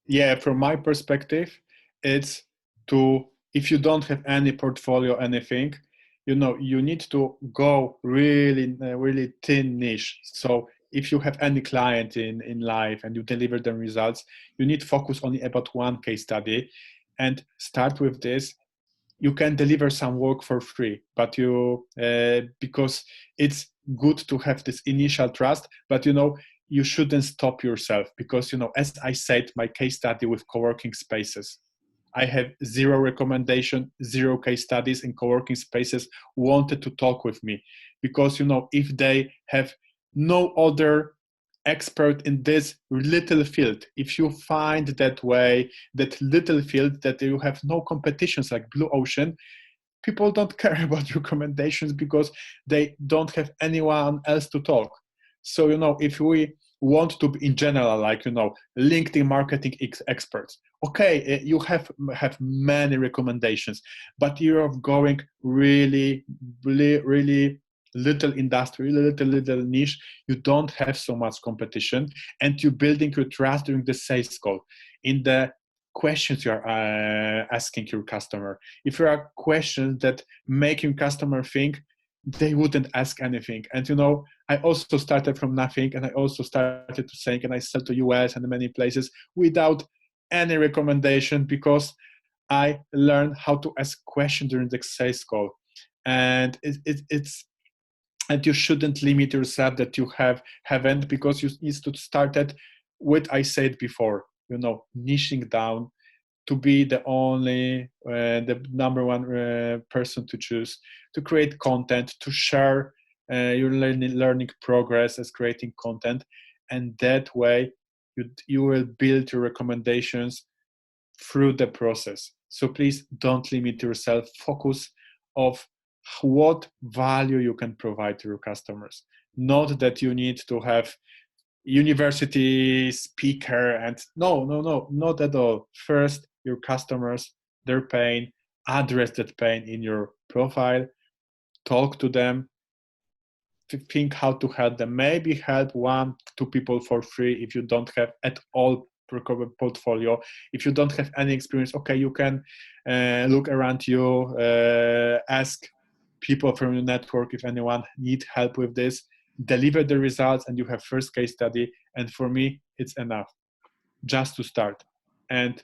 Yeah, from my perspective, it's if you don't have any portfolio, anything, you need to go really thin niche. So if you have any client in life and you deliver them results, you need to focus only about one case study and start with this. You can deliver some work for free, but because it's good to have this initial trust, but you shouldn't stop yourself, because as I said, my case study with co-working spaces, I have 0 recommendation, 0 case studies in co-working spaces wanted to talk with me, because if they have no other expert in this little field, if you find that little field that you have no competitions like blue ocean, people don't care about recommendations because they don't have anyone else to talk. So if we want to be in general, like LinkedIn marketing experts, okay, you have many recommendations, but you're going really little industry, little niche, you don't have so much competition, and you're building your trust during the sales call, in the questions you are asking your customer. If there are questions that make your customer think, they wouldn't ask anything. And I also started from nothing, and I also started to think, and I sell to US and many places without any recommendation, because I learned how to ask questions during the sales call. And it's and you shouldn't limit yourself that you haven't, because you need to start it with, I said before, niching down to be the number one person to choose, to create content, to share your learning progress as creating content, and that way you will build your recommendations through the process. So please don't limit yourself. Focus of what value you can provide to your customers. Not that you need to have university speaker and no, not at all. First, your customers, their pain, address that pain in your profile, talk to them, think how to help them. Maybe help 1-2 people for free if you don't have at all portfolio. If you don't have any experience, okay, you can look around you, ask people from your network if anyone need help with this, deliver the results, and you have first case study. And for me, it's enough just to start and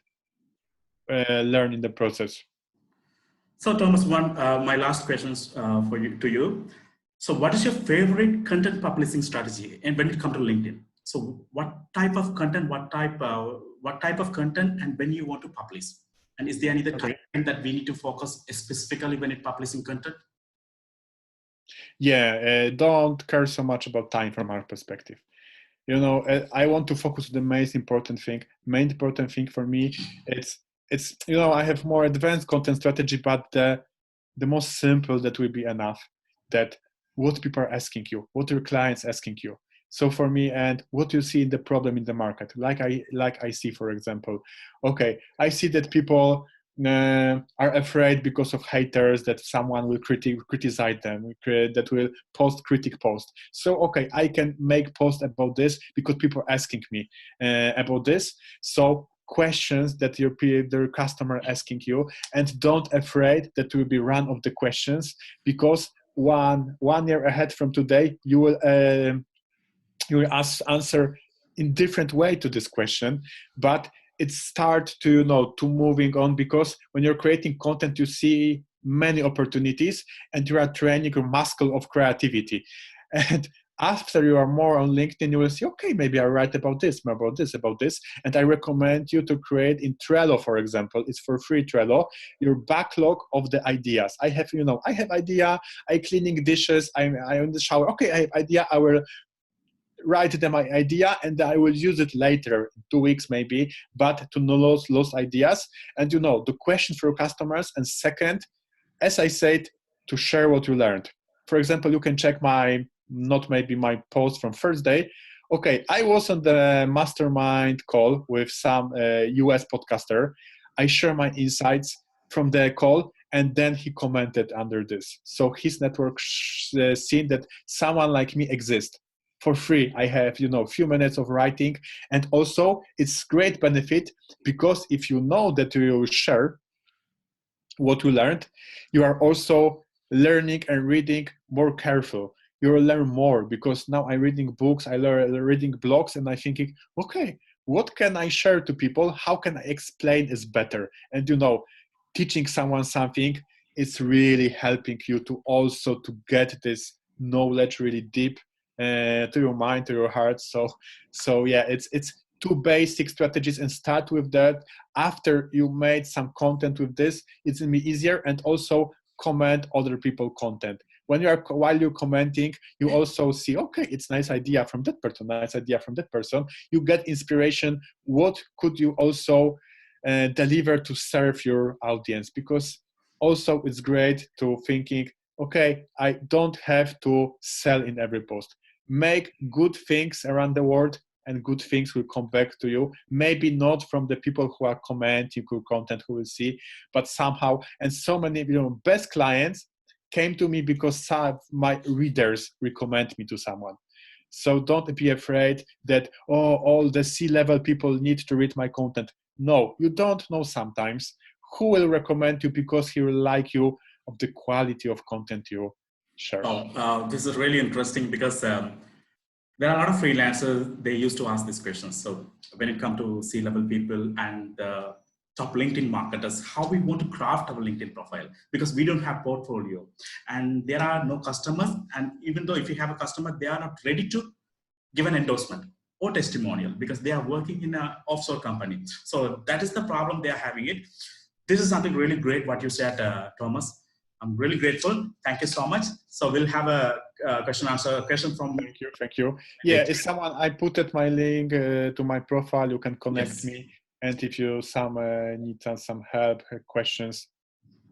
learn in the process. So Thomas, my last questions to you. So what is your favorite content publishing strategy, and when it comes to LinkedIn? So what type of content, what type of content, and when you want to publish? And is there any other time that we need to focus specifically when it publishing content? Yeah, don't care so much about time from our perspective. I want to focus on the most important thing. Main important thing for me, it's I have more advanced content strategy, but the most simple that will be enough. That what people are asking you, what your clients asking you. So for me, and what you see in the problem in the market, like I see, for example, okay, I see that people are afraid because of haters that someone will criticize them, that will post critic post. So okay, I can make post about this because people are asking me about this. So questions that their customer asking you, and don't afraid that will be run of the questions, because one year ahead from today you will answer in different way to this question, but it start to, you know, to moving on, because when you're creating content, you see many opportunities and you are training your muscle of creativity. And after you are more on LinkedIn, you will see, okay, maybe I write about this, about this, about this. And I recommend you to create in Trello, for example, it's for free, Trello, your backlog of the ideas. I have, you know, I have idea, I cleaning dishes, I'm in the shower. Okay, I have idea, I will write them my idea and I will use it later, 2 weeks maybe, but to not lose ideas. And, you know, the question for your customers. And second, as I said, to share what you learned. For example, you can check my, not maybe my post from Thursday. Okay, I was on the mastermind call with some US podcaster. I share my insights from the call, and then he commented under this. So his network seen that someone like me exists. For free, I have, you know, few minutes of writing. And also it's great benefit, because if you know that you will share what you learned, you are also learning and reading more careful. You will learn more, because now I'm reading books, I learn reading blogs, and I'm thinking, okay, what can I share to people? How can I explain this better? And, you know, teaching someone something is really helping you to also to get this knowledge really deep to your mind, to your heart. So yeah, it's two basic strategies, and start with that. After you made some content with this, it's gonna be easier. And also comment other people content. When you are, while you're commenting, you also see, okay, it's nice idea from that person, nice idea from that person. You get inspiration. What could you also deliver to serve your audience? Because also it's great to thinking, okay, I don't have to sell in every post. Make good things around the world, and good things will come back to you. Maybe not from the people who are commenting your content, who will see, but somehow. And so many, you know, best clients came to me because some of my readers recommend me to someone. So don't be afraid that, oh, all the C-level people need to read my content. No, you don't know sometimes who will recommend you, because he will like you of the quality of content you share. Oh, this is really interesting, because there are a lot of freelancers, they used to ask these questions. So when it comes to C-level people and top LinkedIn marketers, how we want to craft our LinkedIn profile, because we don't have portfolio and there are no customers. And even though if you have a customer, they are not ready to give an endorsement or testimonial, because they are working in an offshore company. So that is the problem they are having it. This is something really great what you said, Thomas. I'm really grateful. Thank you so much. So we'll have a question from. Thank you. Yeah, if someone, I put at my link to my profile, you can connect me. And if you need some help, questions,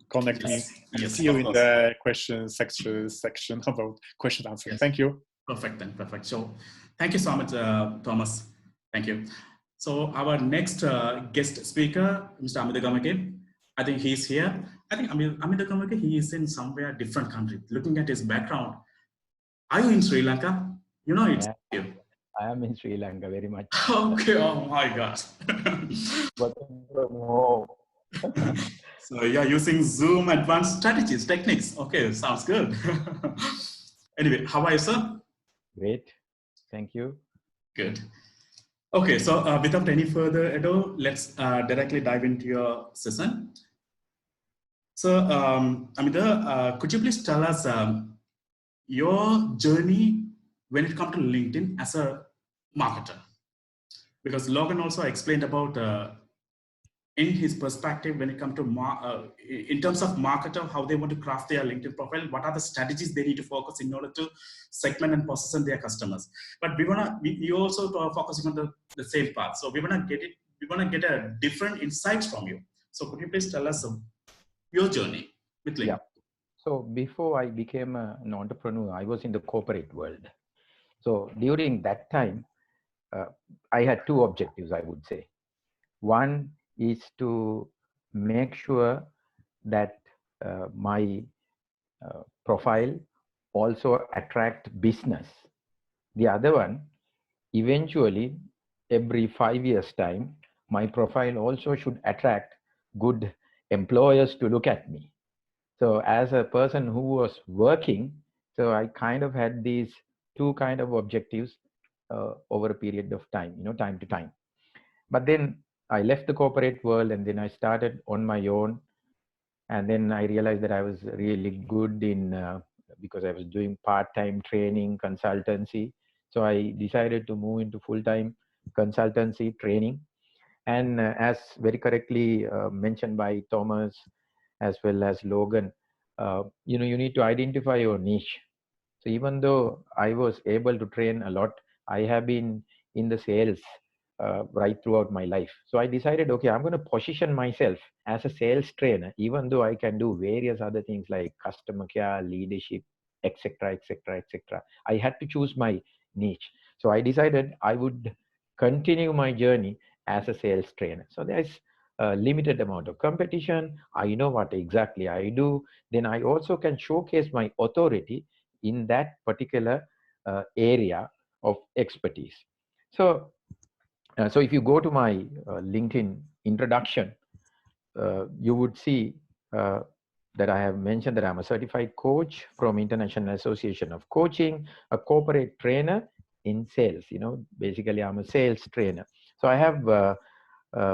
connect me. And see you in the question section about question answer. Thank you. Perfect then, perfect. So thank you so much, Thomas. Thank you. So our next guest speaker, Mr. Amida Gamake, I think he's here. I think Amida Gamake, he is in somewhere different country. Looking at his background, are you in Sri Lanka? You know it's you. I am in Sri Lanka very much. Okay, oh my God. Working from home. So you're using Zoom advanced strategies, techniques. Okay, sounds good. Anyway, how are you, sir? Great. Thank you. Good. Okay, so without any further ado, let's directly dive into your session. So, Amida, could you please tell us your journey when it comes to LinkedIn as a marketer? Because Logan also explained about in his perspective when it comes to in terms of marketer, how they want to craft their LinkedIn profile, what are the strategies they need to focus in order to segment and position their customers. But you also focusing on the same path. So we wanna get a different insights from you. So could you please tell us your journey with LinkedIn? Yeah. So before I became an entrepreneur, I was in the corporate world. So during that time, I had two objectives, I would say. One is to make sure that my profile also attract business. The other one, eventually, every 5 years time, my profile also should attract good employers to look at me. So as a person who was working, so I kind of had these two kind of objectives. over a period of time, time to time. But then I left the corporate world and then I started on my own. And then I realized that I was really good in, because I was doing part-time training, consultancy. So I decided to move into full-time consultancy training. And as very correctly mentioned by Thomas, as well as Logan, you need to identify your niche. So even though I was able to train a lot, I have been in the sales right throughout my life. So I decided, okay, I'm going to position myself as a sales trainer, even though I can do various other things like customer care, leadership, etc., etc., etc. I had to choose my niche. So I decided I would continue my journey as a sales trainer. So there's a limited amount of competition. I know what exactly I do. Then I also can showcase my authority in that particular area of expertise. So, so if you go to my LinkedIn introduction, you would see that I have mentioned that I'm a certified coach from International Association of Coaching, a corporate trainer in sales. Basically I'm a sales trainer. So I have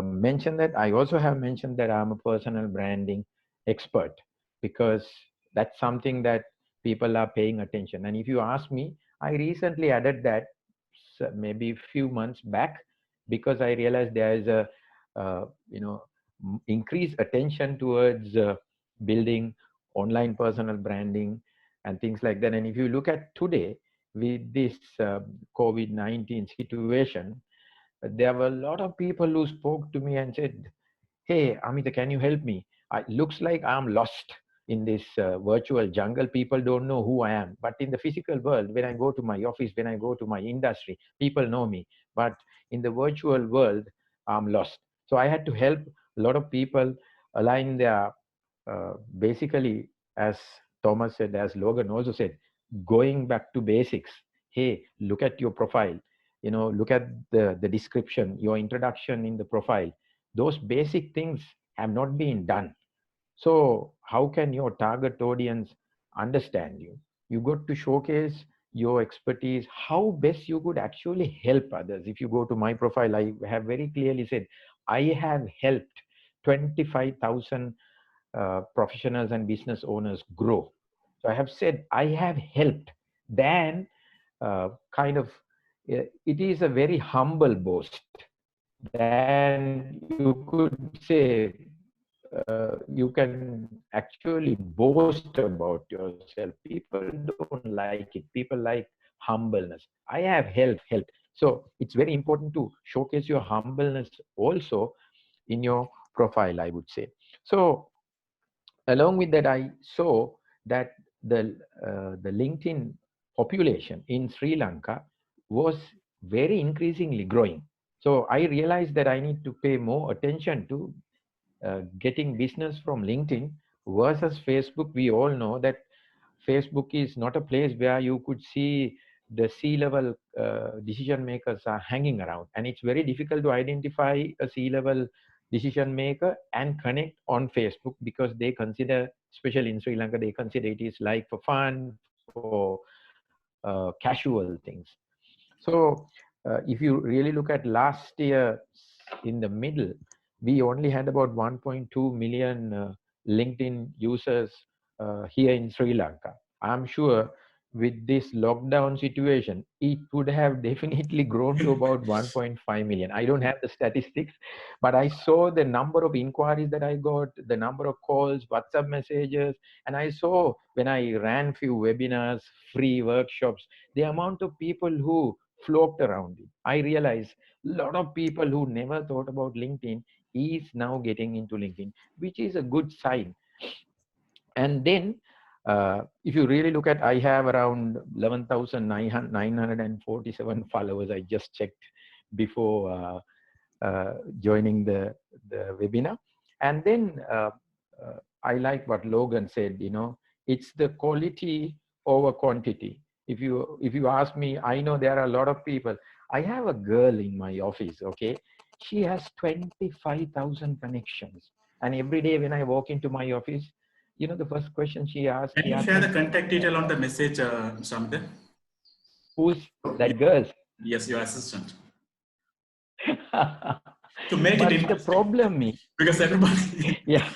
mentioned that. I also have mentioned that I'm a personal branding expert, because that's something that people are paying attention. And if you ask me, I recently added that maybe a few months back, because I realized there is a increased attention towards building online personal branding and things like that. And if you look at today with this COVID-19 situation, there were a lot of people who spoke to me and said, hey, Amita, can you help me? It looks like I'm lost in this virtual jungle. People don't know who I am. But in the physical world, when I go to my office, when I go to my industry, people know me. But in the virtual world, I'm lost. So I had to help a lot of people align their, basically, as Thomas said, as Logan also said, going back to basics. Hey, look at your profile. Look at the description, your introduction in the profile. Those basic things have not been done. So how can your target audience understand you? You got to showcase your expertise, how best you could actually help others. If you go to my profile, I have very clearly said, I have helped 25,000 professionals and business owners grow. So I have said, I have helped. Then it is a very humble boast. Then you could say, you can actually boast about yourself. People don't like it. People like humbleness. I have helped. So it's very important to showcase your humbleness also in your profile, I would say. So along with that, I saw that the LinkedIn population in Sri Lanka was very increasingly growing. So I realized that I need to pay more attention to getting business from LinkedIn versus Facebook. We all know that Facebook is not a place where you could see the C-level decision makers are hanging around, and it's very difficult to identify a C-level decision maker and connect on Facebook, because they consider, especially in Sri Lanka, they consider it is like for fun, for casual things. So if you really look at last year in the middle, we only had about 1.2 million LinkedIn users here in Sri Lanka. I'm sure with this lockdown situation, it would have definitely grown to about 1.5 million. I don't have the statistics, but I saw the number of inquiries that I got, the number of calls, WhatsApp messages, and I saw when I ran few webinars, free workshops, the amount of people who flocked around it. I realized a lot of people who never thought about LinkedIn is now getting into LinkedIn, which is a good sign. And then if you really look at, I have around 11,947 followers. I just checked before joining the webinar. And then I like what Logan said, it's the quality over quantity. If you ask me, I know there are a lot of people. I have a girl in my office, okay? She has 25,000 connections. And every day when I walk into my office, the first question she asks, Can you share the contact detail on the message, Samita? who's that girl? Yes, your assistant. But To make it the interesting. problem is, Because everybody. yeah.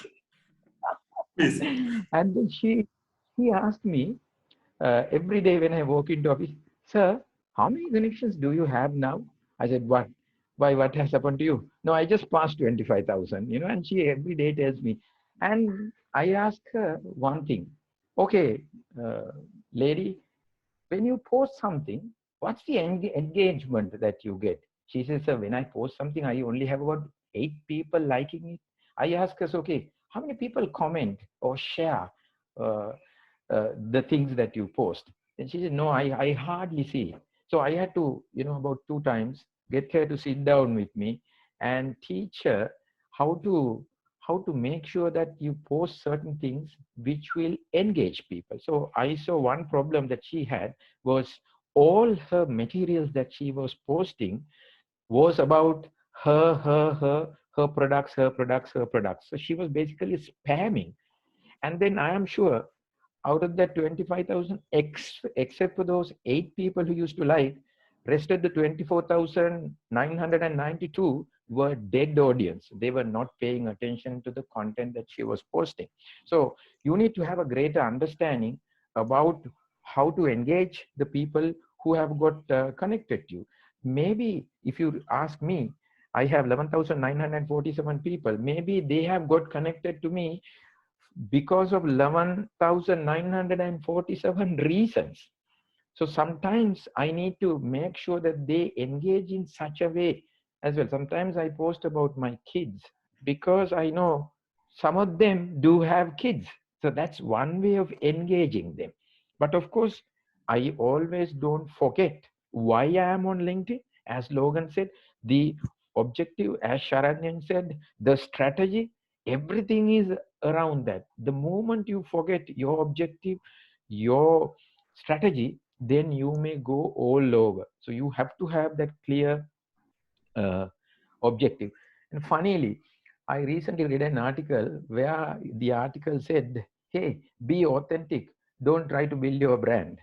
Please. And then she asked me every day when I walk into office, sir, how many connections do you have now? I said, one. Why, what has happened to you? No, I just passed 25,000, and she every day tells me. And I ask her one thing. Okay, lady, when you post something, what's the engagement that you get? She says, sir, when I post something, I only have about 8 people liking it. I ask her, okay, how many people comment or share uh, the things that you post? And she said, no, I hardly see it. So I had to, about 2 times get her to sit down with me and teach her how to make sure that you post certain things which will engage people. So I saw one problem that she had was all her materials that she was posting was about her products, her products, her products. So she was basically spamming. And then I am sure out of that 25,000, except for those 8 people who used to like, rest of the 24,992 were dead audience. They were not paying attention to the content that she was posting. So you need to have a greater understanding about how to engage the people who have got connected to you. Maybe if you ask me, I have 11,947 people. Maybe they have got connected to me because of 11,947 reasons. So sometimes I need to make sure that they engage in such a way as well. Sometimes I post about my kids because I know some of them do have kids. So that's one way of engaging them. But of course, I always don't forget why I am on LinkedIn. As Logan said, the objective, as Sharanyan said, the strategy, everything is around that. The moment you forget your objective, your strategy, then you may go all over. So you have to have that clear uh, objective. And funnily, I recently read an article where the article said, hey, be authentic. Don't try to build your brand.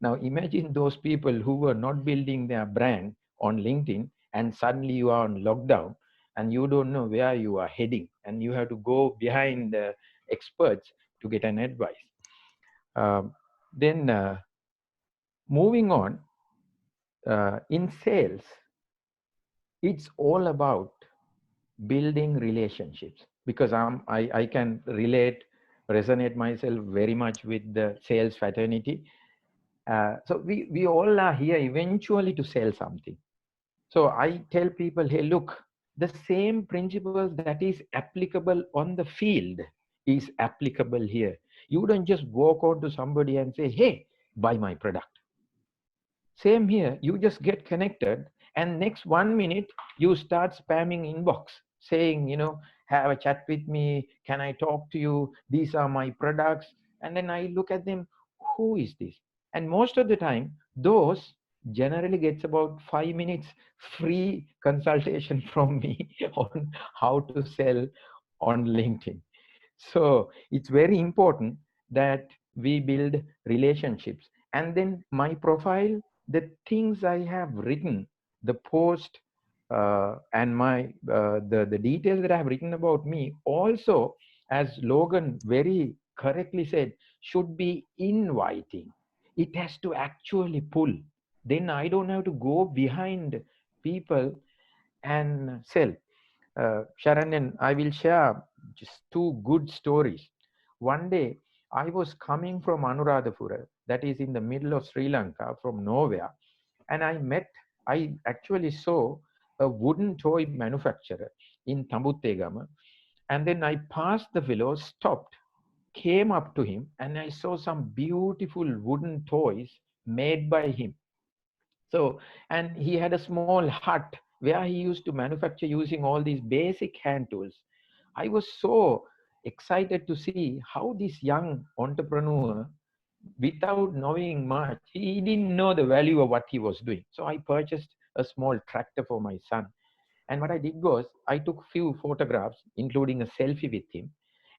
Now imagine those people who were not building their brand on LinkedIn and suddenly you are on lockdown and you don't know where you are heading and you have to go behind the experts to get an advice. Then moving on, in sales, it's all about building relationships because I can resonate myself very much with the sales fraternity. So we all are here eventually to sell something. So I tell people, hey, look, the same principles that is applicable on the field is applicable here. You don't just walk on to somebody and say, hey, buy my product. Same here, you just get connected and next 1 minute you start spamming inbox saying, have a chat with me. Can I talk to you? These are my products. And then I look at them, who is this? And most of the time, those generally gets about 5 minutes free consultation from me on how to sell on LinkedIn. So it's very important that we build relationships. And then my profile, the things I have written, the post, and the details that I have written about me also, as Logan very correctly said, should be inviting. It has to actually pull. Then I don't have to go behind people and sell. Sharanyan, I will share just 2 good stories. One day, I was coming from Anuradhapura, that is in the middle of Sri Lanka, from nowhere, and I actually saw a wooden toy manufacturer in Tambuttegama, and then I passed the fellow, stopped, came up to him, and I saw some beautiful wooden toys made by him. So, and he had a small hut where he used to manufacture using all these basic hand tools. I was so excited to see how this young entrepreneur, without knowing much, he didn't know the value of what he was doing. So I purchased a small tractor for my son. And what I did was I took few photographs, including a selfie with him,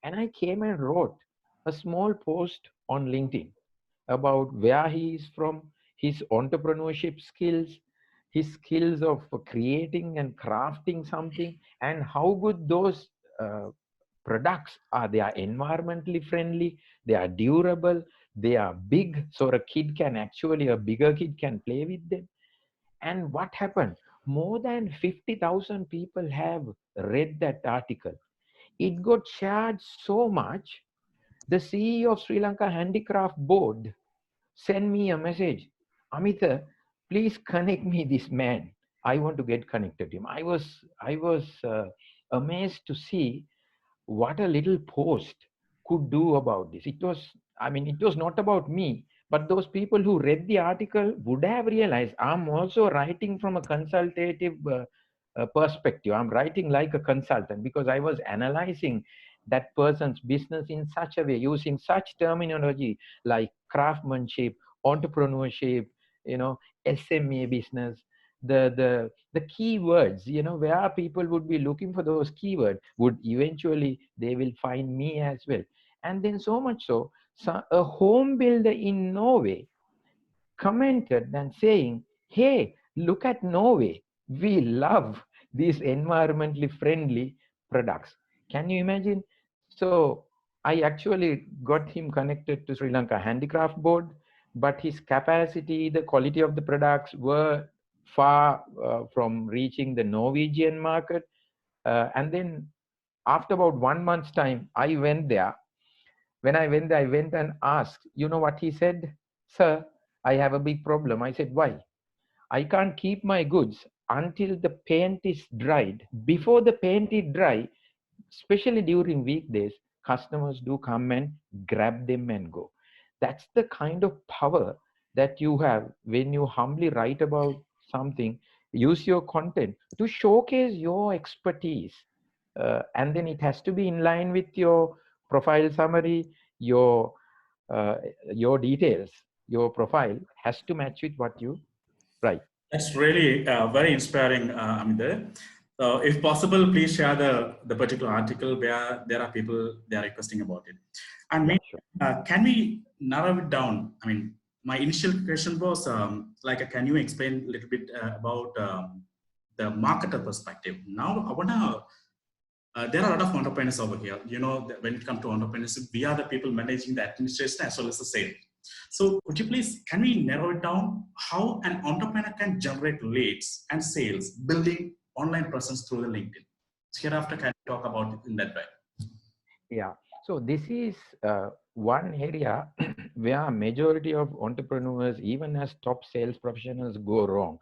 and I came and wrote a small post on LinkedIn about where he is from, his entrepreneurship skills, his skills of creating and crafting something, and how good those products are. They are environmentally friendly, they are durable, they are big, so a bigger kid can play with them. And what happened? More than 50,000 people have read that article. It got shared so much. The CEO of Sri Lanka Handicraft Board sent me a message. Amita, please connect me this man. I want to get connected to him. I was amazed to see what a little post could do about this. It was not about me, but those people who read the article would have realized I'm also writing from a consultative perspective. I'm writing like a consultant because I was analyzing that person's business in such a way, using such terminology like craftsmanship, entrepreneurship, SMA business, the keywords, where people would be looking for those keywords, would eventually they will find me as well. And then so much so a home builder in Norway commented and saying, hey, look at Norway, we love these environmentally friendly products. Can you imagine? So I actually got him connected to Sri Lanka Handicraft Board, but his capacity, the quality of the products were far from reaching the Norwegian market. And then after about 1 month's time, I went there. When I went there, I went and asked, you know what he said? Sir, I have a big problem. I said, why? I can't keep my goods until the paint is dried. Before the paint is dry, especially during weekdays, customers do come and grab them and go. That's the kind of power that you have when you humbly write about something, use your content to showcase your expertise. And then it has to be in line with your profile summary, your uh, your details, your profile has to match with what you write. That's really very inspiring, Amita. So if possible, please share the particular article where there are people they are requesting about it. And Yeah, sure. can we narrow it down? I mean, my initial question was can you explain a little bit about the marketer perspective? Now, I want to there are a lot of entrepreneurs over here. When it comes to entrepreneurship, we are the people managing the administration as well as the sale. So could you please, can we narrow it down how an entrepreneur can generate leads and sales building online presence through the LinkedIn? So hereafter, can we talk about it in that way? Yeah. So this is one area where majority of entrepreneurs, even as top sales professionals, go wrong.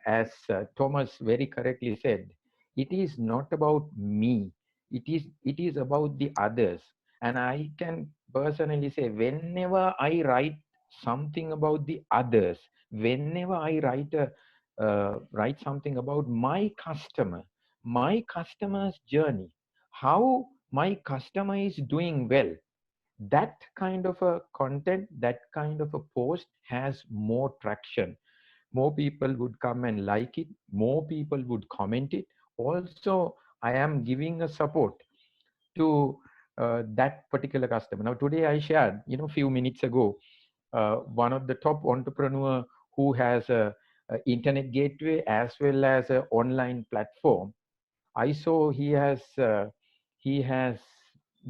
As Thomas very correctly said, it is not about me. It is about the others. And I can personally say, whenever I write something about the others, whenever I write something about my customer's journey, how my customer is doing well, that kind of a content, that kind of a post has more traction. More people would come and like it, more people would comment it. Also, I am giving a support to that particular customer. Now today I shared, few minutes ago, one of the top entrepreneur who has a internet gateway as well as an online platform. I saw he has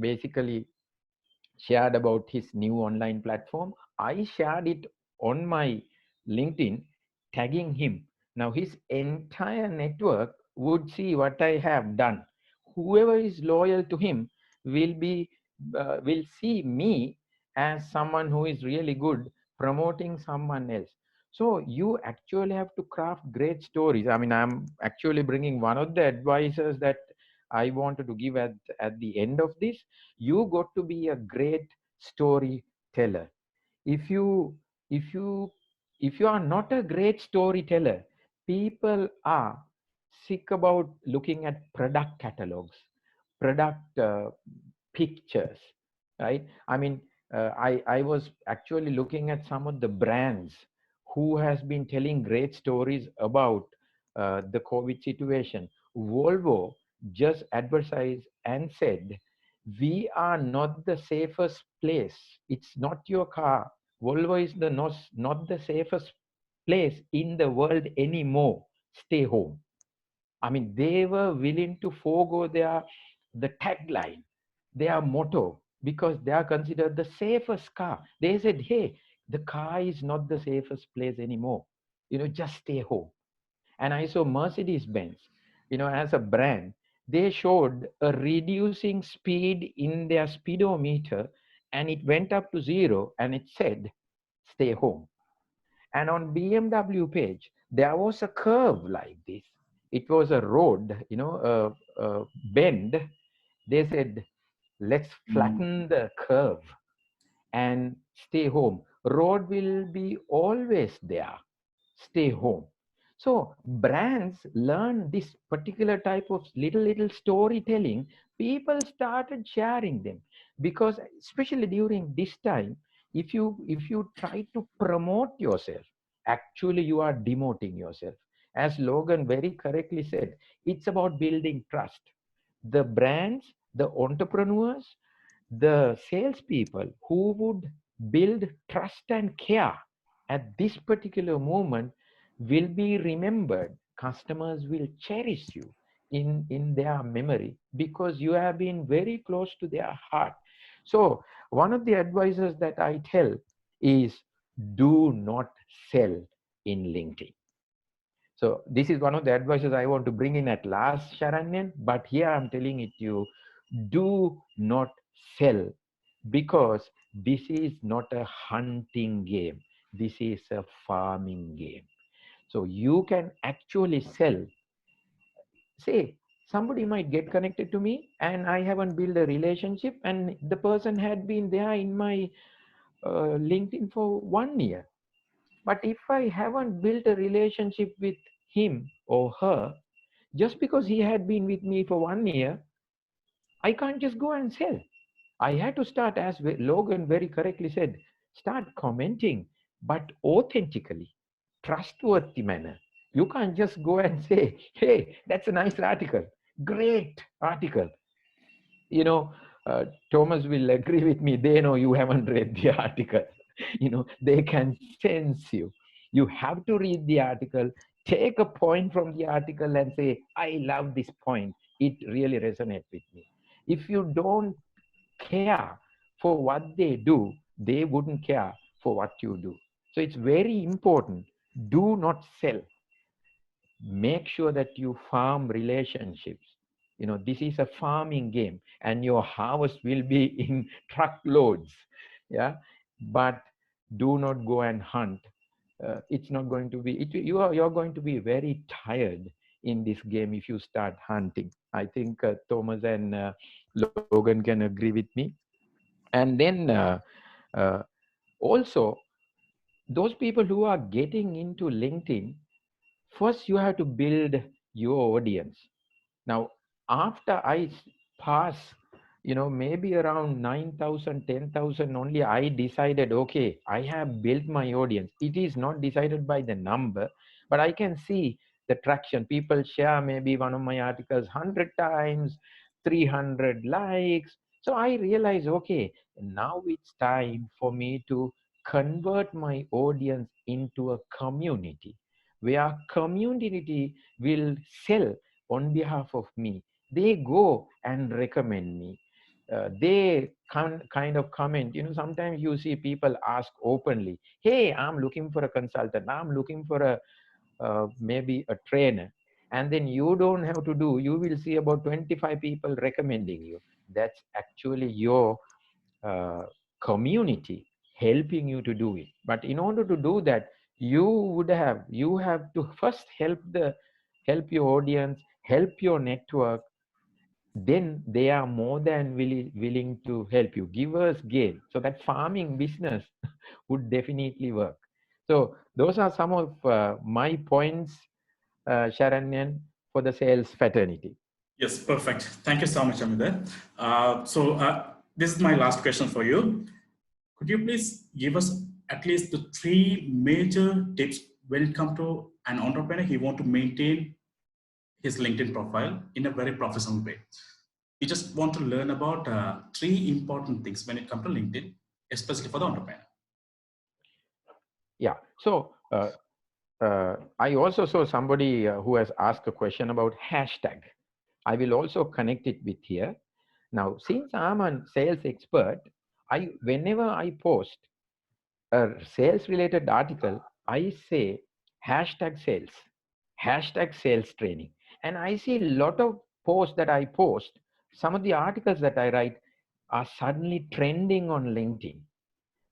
basically shared about his new online platform. I shared it on my LinkedIn, tagging him. Now his entire network would see what I have done. Whoever is loyal to him will see me as someone who is really good promoting someone else. So you actually have to craft great stories. I mean, I'm actually bringing one of the advices that I wanted to give at the end of this. You got to be a great storyteller. If you if you if you are not a great storyteller, people are sick about looking at product catalogs, product pictures, right? I mean, I was actually looking at some of the brands who has been telling great stories about the COVID situation. Volvo just advertised and said, we are not the safest place. It's not your car. Volvo is not the safest place in the world anymore. Stay home. I mean, they were willing to forego the tagline, their motto, because they are considered the safest car. They said, hey, the car is not the safest place anymore. Just stay home. And I saw Mercedes-Benz, as a brand, they showed a reducing speed in their speedometer, and it went up to 0, and it said, stay home. And on BMW page, there was a curve like this. It was a road, a bend. They said, let's flatten the curve and stay home. Road will be always there. Stay home. So brands learn this particular type of little storytelling. People started sharing them, because especially during this time, if you try to promote yourself, actually you are demoting yourself. As Logan very correctly said, it's about building trust. The brands, the entrepreneurs, the salespeople who would build trust and care at this particular moment will be remembered. Customers will cherish you in their memory, because you have been very close to their heart. So one of the advices that I tell is, do not sell in LinkedIn. So this is one of the advices I want to bring in at last, Sharanyan, but here I'm telling it to you, do not sell, because this is not a hunting game. This is a farming game. So you can actually sell. Say, somebody might get connected to me and I haven't built a relationship, and the person had been there in my LinkedIn for 1 year. But if I haven't built a relationship with him or her, just because he had been with me for 1 year, I can't just go and sell. I had to start, as Logan very correctly said, start commenting, but authentically, trustworthy manner. You can't just go and say, hey, that's a nice article, great article. You know, Thomas will agree with me. They know you haven't read the article. They can sense you. You have to read the article, take a point from the article and say, I love this point. It really resonates with me. If you don't care for what they do, they wouldn't care for what you do. So it's very important. Do not sell. Make sure that you farm relationships. This is a farming game, and your harvest will be in truckloads. Yeah, but do not go and hunt. It's not going to be. You're going to be very tired in this game if you start hunting. I think Thomas and Logan can agree with me. And then uh, also, those people who are getting into LinkedIn, first you have to build your audience. Now, after I pass, maybe around 9,000, 10,000 only, I decided, okay, I have built my audience. It is not decided by the number, but I can see the traction. People share maybe one of my articles 100 times, 300 likes. So I realize, okay, now it's time for me to convert my audience into a community, where community will sell on behalf of me. They go and recommend me. They kind of comment. Sometimes you see people ask openly, hey, I'm looking for a consultant, I'm looking for a maybe a trainer. And then you don't have to do, you will see about 25 people recommending you. That's actually your community helping you to do it. But in order to do that, you have to first help your audience, help your network. Then they are more than willing to help you. Givers gain. So that farming business would definitely work. So those are some of my points, Sharanyan, for the sales fraternity. Yes, perfect. Thank you so much, Amida. This is my last question for you. Could you please give us at least the 3 major tips when it comes to an entrepreneur? He want to maintain his LinkedIn profile in a very professional way. We just want to learn about 3 important things when it comes to LinkedIn, especially for the entrepreneur. Yeah. So I also saw somebody who has asked a question about hashtag. I will also connect it with here. Now, since I'm a sales expert, whenever I post a sales related article, I say hashtag sales training. And I see a lot of posts that I post, some of the articles that I write are suddenly trending on LinkedIn.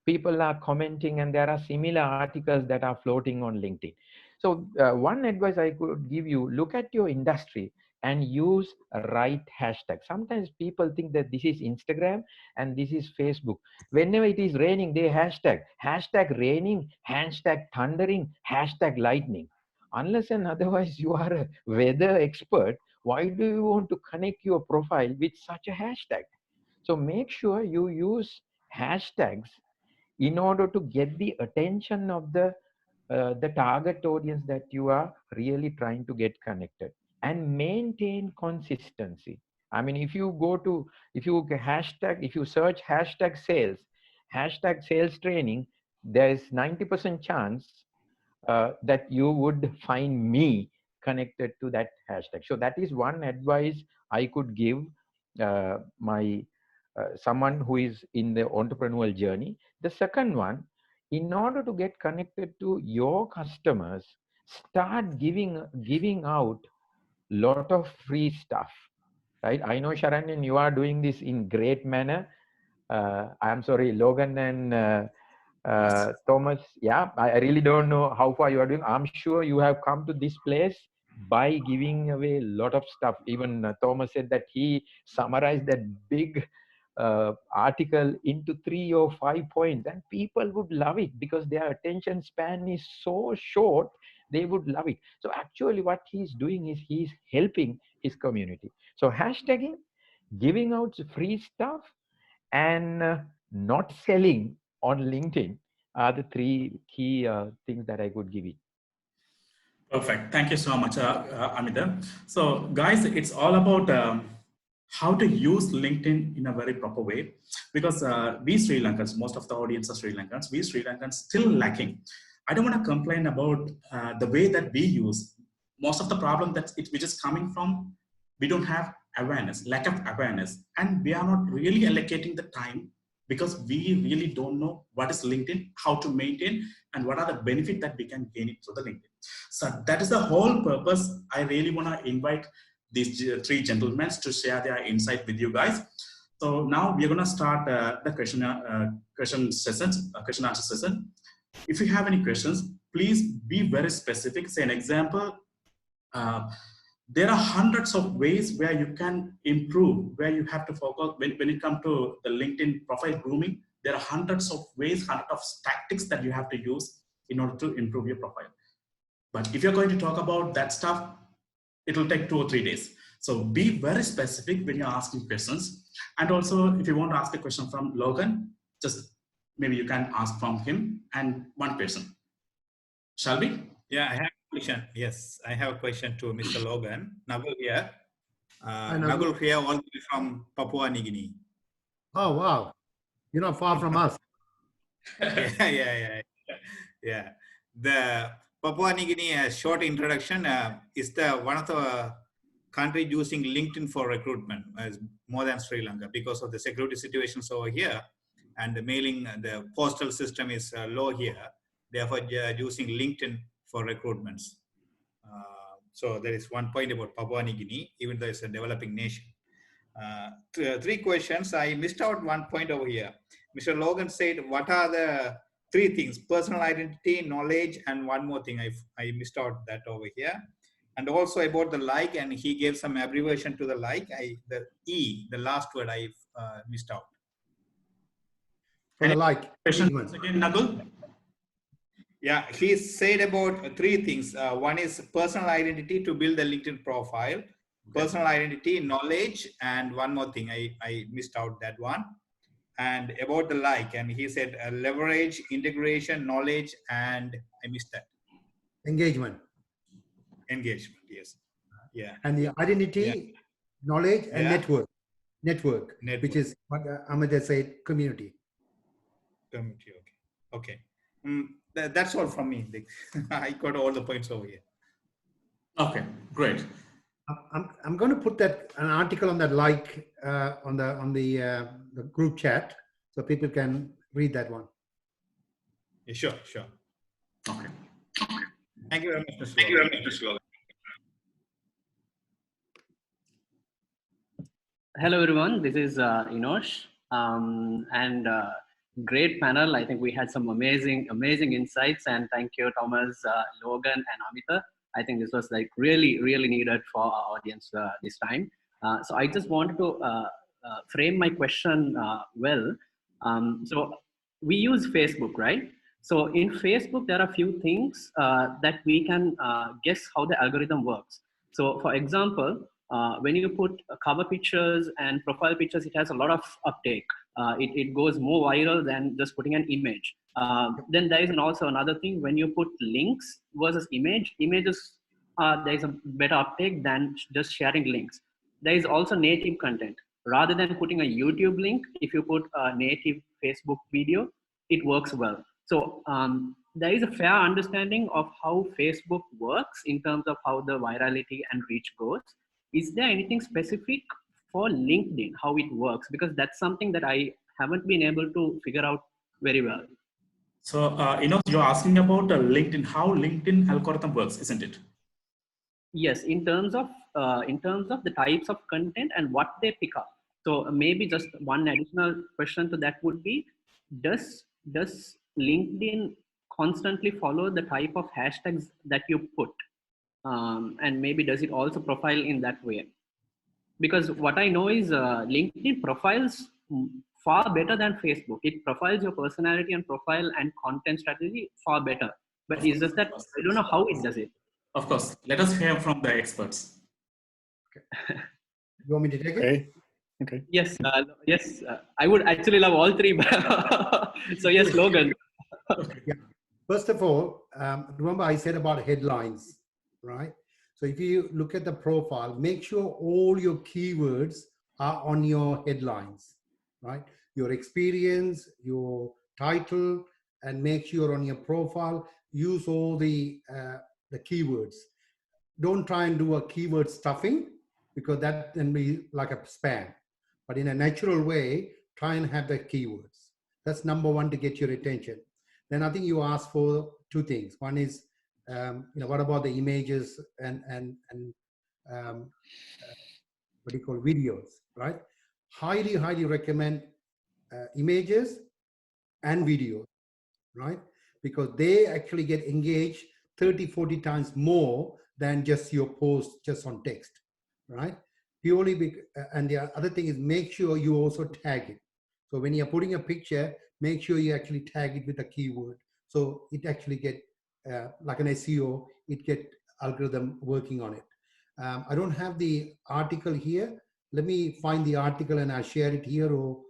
People are commenting and there are similar articles that are floating on LinkedIn. So one advice I could give you, look at your industry and use a right hashtag. Sometimes people think that this is Instagram and this is Facebook. Whenever it is raining, they hashtag raining, hashtag thundering, hashtag lightning. Unless and otherwise you are a weather expert, why do you want to connect your profile with such a hashtag? So make sure you use hashtags in order to get the attention of the target audience that you are really trying to get connected, and maintain consistency. I mean, if you search hashtag sales training, there is 90% chance that you would find me connected to that hashtag. So that is one advice I could give my someone who is in the entrepreneurial journey. The second one, in order to get connected to your customers, start giving out lot of free stuff, right? I know, Sharanyan, you are doing this in great manner. I'm sorry, Logan and Thomas, yeah, I really don't know how far you are doing. I'm sure you have come to this place by giving away a lot of stuff. Even Thomas said that he summarized that big article into 3 or 5 points, and people would love it because their attention span is so short. They would love it. So actually what he's doing is he's helping his community. So hashtagging, giving out free stuff, and not selling on LinkedIn are the 3 key things that I could give it. Perfect. Thank you so much, Amita. So, guys, it's all about how to use LinkedIn in a very proper way, because we Sri Lankans, most of the audience are Sri Lankans, we Sri Lankans still lacking. I don't want to complain about the way that we use. Most of the problem which is coming from, we don't have awareness, lack of awareness, and we are not really allocating the time because we really don't know what is LinkedIn, how to maintain, and what are the benefits that we can gain it through the LinkedIn. So that is the whole purpose. I really want to invite these 3 gentlemen to share their insight with you guys. So now we're going to start the question answer session. If you have any questions, please be very specific. Say an example. There are hundreds of ways where you can improve, where you have to focus when it comes to the LinkedIn profile grooming. There are hundreds of ways, hundreds of tactics that you have to use in order to improve your profile. But if you're going to talk about that stuff, it will take 2 or 3 days. So be very specific when you're asking questions. And also, if you want to ask a question from Logan, just maybe you can ask from him and one person. Shall we? Yeah, I have a question. Yes, I have a question to Mr. Logan. Nagul here. Nagul here, all the way from Papua New Guinea. Oh, wow. You're not far from us. Yeah. The Papua New Guinea, a short introduction, is the one of the country using LinkedIn for recruitment, more than Sri Lanka, because of the security situations over here, and the postal system is low here. Therefore, using LinkedIn for recruitments. So there is one point about Papua New Guinea, even though it's a developing nation. 3 questions. I missed out one point over here. Mr. Logan said, what are the 3 things? Personal identity, knowledge, and one more thing. I missed out that over here. And also about the like, and he gave some abbreviation to the like. The E, the last word, I missed out. For the like. Questions again, Nagul? Yeah, he said about 3 things. One is personal identity to build the LinkedIn profile. Personal identity, knowledge, and one more thing. I missed out that one. And about the like, and he said leverage, integration, knowledge, and I missed that. Engagement. Engagement, yes. Yeah. And the identity, knowledge, and network, which is what Amada said, community. Community, okay. That's all from me. I got all the points over here. Okay, great. I'm going to put an article on that on the group chat so people can read that one. Yeah, sure, sure. Okay. Thank you very much, Mr. Logan. Hello, everyone. This is Inosh, and great panel. I think we had some amazing insights, and thank you, Thomas, Logan, and Amita. I think this was like really needed for our audience this time. So I just wanted to frame my question well. So we use Facebook, right? So in Facebook, there are a few things that we can guess how the algorithm works. So for example, when you put cover pictures and profile pictures, it has a lot of uptake. It goes more viral than just putting an image. Then there is also another thing, when you put links versus images, there is a better uptake than just sharing links. There is also native content. Rather than putting a YouTube link, if you put a native Facebook video, it works well. So there is a fair understanding of how Facebook works in terms of how the virality and reach goes. Is there anything specific for LinkedIn, how it works? Because that's something that I haven't been able to figure out very well. So, you're asking about LinkedIn, how LinkedIn algorithm works, isn't it? Yes, in terms of the types of content and what they pick up. So maybe just one additional question to that would be, does LinkedIn constantly follow the type of hashtags that you put? And maybe does it also profile in that way? Because what I know is LinkedIn profiles far better than Facebook. It profiles your personality and profile and content strategy far better. But it's just that I don't know how it does it. Of course. Let us hear from the experts. Okay. You want me to take it? Okay. Yes, yes. I would actually love all three. So yes, Logan. Yeah. First of all, remember I said about headlines, right? So if you look at the profile, make sure all your keywords are on your headlines, right? Your experience, your title, and make sure on your profile, use all the keywords. Don't try and do a keyword stuffing, because that can be like a spam. But in a natural way, try and have the keywords. That's number one to get your attention. Then I think you asked for two things. One is, what about the images and what do you call videos, right? Highly recommend images and videos, right? Because they actually get engaged 30, 40 times more than just your post just on text, right? Purely, and the other thing is, make sure you also tag it. So when you're putting a picture, make sure you actually tag it with a keyword. So it actually get, like an SEO, it get algorithm working on it. I don't have the article here. Let me find the article and I'll share it here, or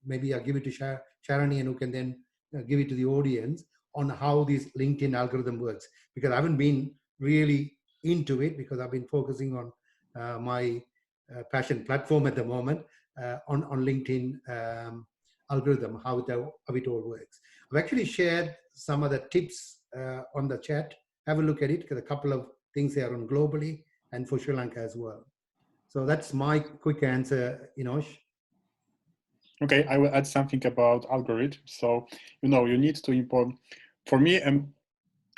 maybe I'll give it to Sharanyan, who can then give it to the audience on how this LinkedIn algorithm works. Because I haven't been really into it, because I've been focusing on my passion platform at the moment, on LinkedIn algorithm, how it all works. I've actually shared some of the tips on the chat. Have a look at it, because a couple of things there on globally and for Sri Lanka as well. So that's my quick answer, Inosh. Okay, I will add something about algorithm. So, you need to import. For me,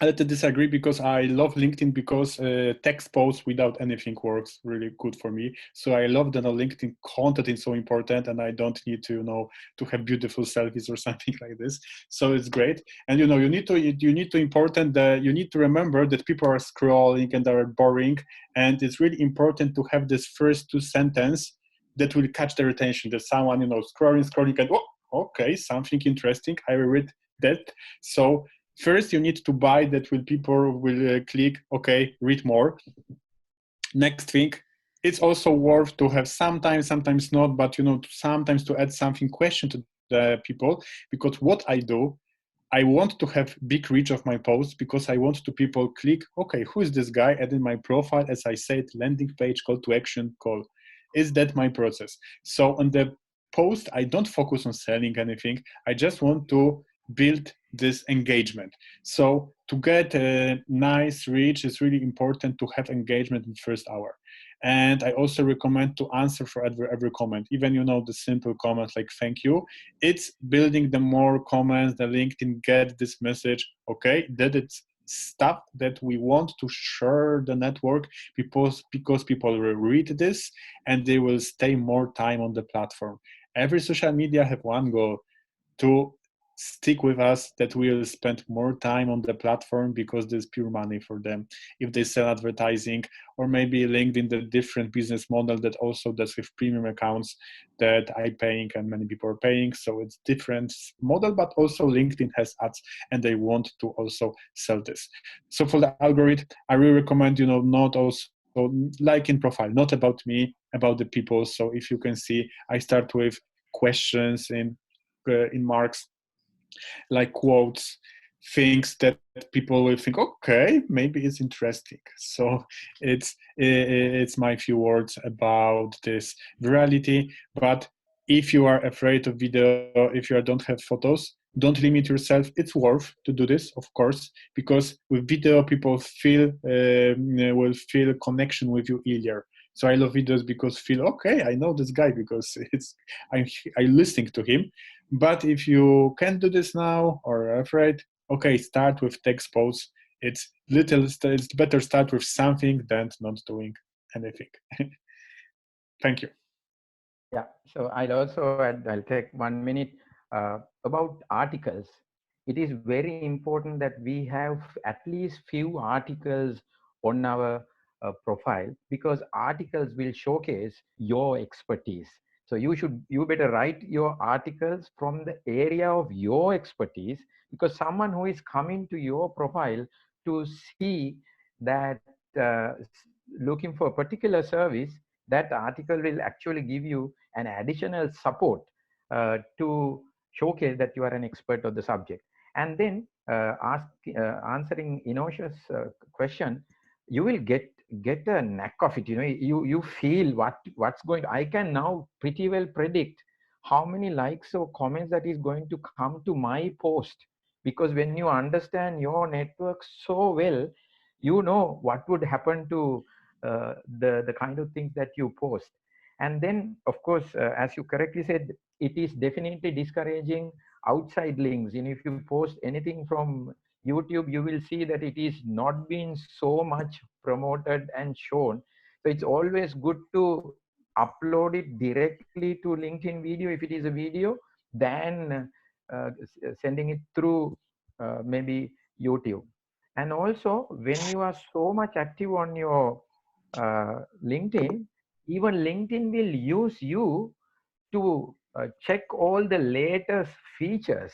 I have to disagree, because I love LinkedIn, because text posts without anything works really good for me. So I love that LinkedIn content is so important, and I don't need to to have beautiful selfies or something like this. So it's great. And you need to remember that people are scrolling and are boring, and it's really important to have this first two sentences that will catch their attention. That someone scrolling and, oh, okay, something interesting, I will read that. So first, you need to buy that people will click, okay, read more. Next thing, it's also worth to have sometimes not, but sometimes to add something question to the people, because what I do, I want to have big reach of my posts, because I want to people click, okay, who is this guy? Add in my profile, as I said, landing page, call to action, call. Is that my process? So on the post, I don't focus on selling anything. I just want to build this engagement. So to get a nice reach, it's really important to have engagement in the first hour. And I also recommend to answer for every comment, even, you know, the simple comments like thank you. It's building the more comments, the LinkedIn get this message, okay, that it's stuff that we want to share the network, because people will read this and they will stay more time on the platform. Every social media have one goal: to stick with us, that we will spend more time on the platform, because there's pure money for them. If they sell advertising, or maybe LinkedIn, the different business model that also does with premium accounts that I'm paying and many people are paying. So it's different model, but also LinkedIn has ads and they want to also sell this. So for the algorithm, I really recommend, you know, not also like in profile, not about me, about the people. So if you can see, I start with questions in marks, like quotes, things that people will think, okay, maybe it's interesting. So it's my few words about this virality. But if you are afraid of video, if you don't have photos, don't limit yourself. It's worth to do this, of course, because with video people will feel connection with you earlier. So I love videos because feel, okay, I know this guy because I'm listening to him. But if you can't do this now or are afraid, okay, start with text posts. It's better start with something than not doing anything. Thank you. Yeah, so I'll take 1 minute about articles. It is very important that we have at least few articles on our profile, because articles will showcase your expertise. So you better write your articles from the area of your expertise, because someone who is coming to your profile to see that looking for a particular service, that article will actually give you an additional support to showcase that you are an expert of the subject. And then answering Inosh's question, you will get a knack of it. You know, you feel what's going. I can now pretty well predict how many likes or comments that is going to come to my post, because when you understand your network so well, you know what would happen to the kind of things that you post. And then, of course, as you correctly said, it is definitely discouraging outside links. And if you post anything from YouTube, you will see that it is not being so much promoted and shown. So it's always good to upload it directly to LinkedIn video if it is a video, than sending it through maybe YouTube. And also, when you are so much active on your LinkedIn, even LinkedIn will use you to check all the latest features.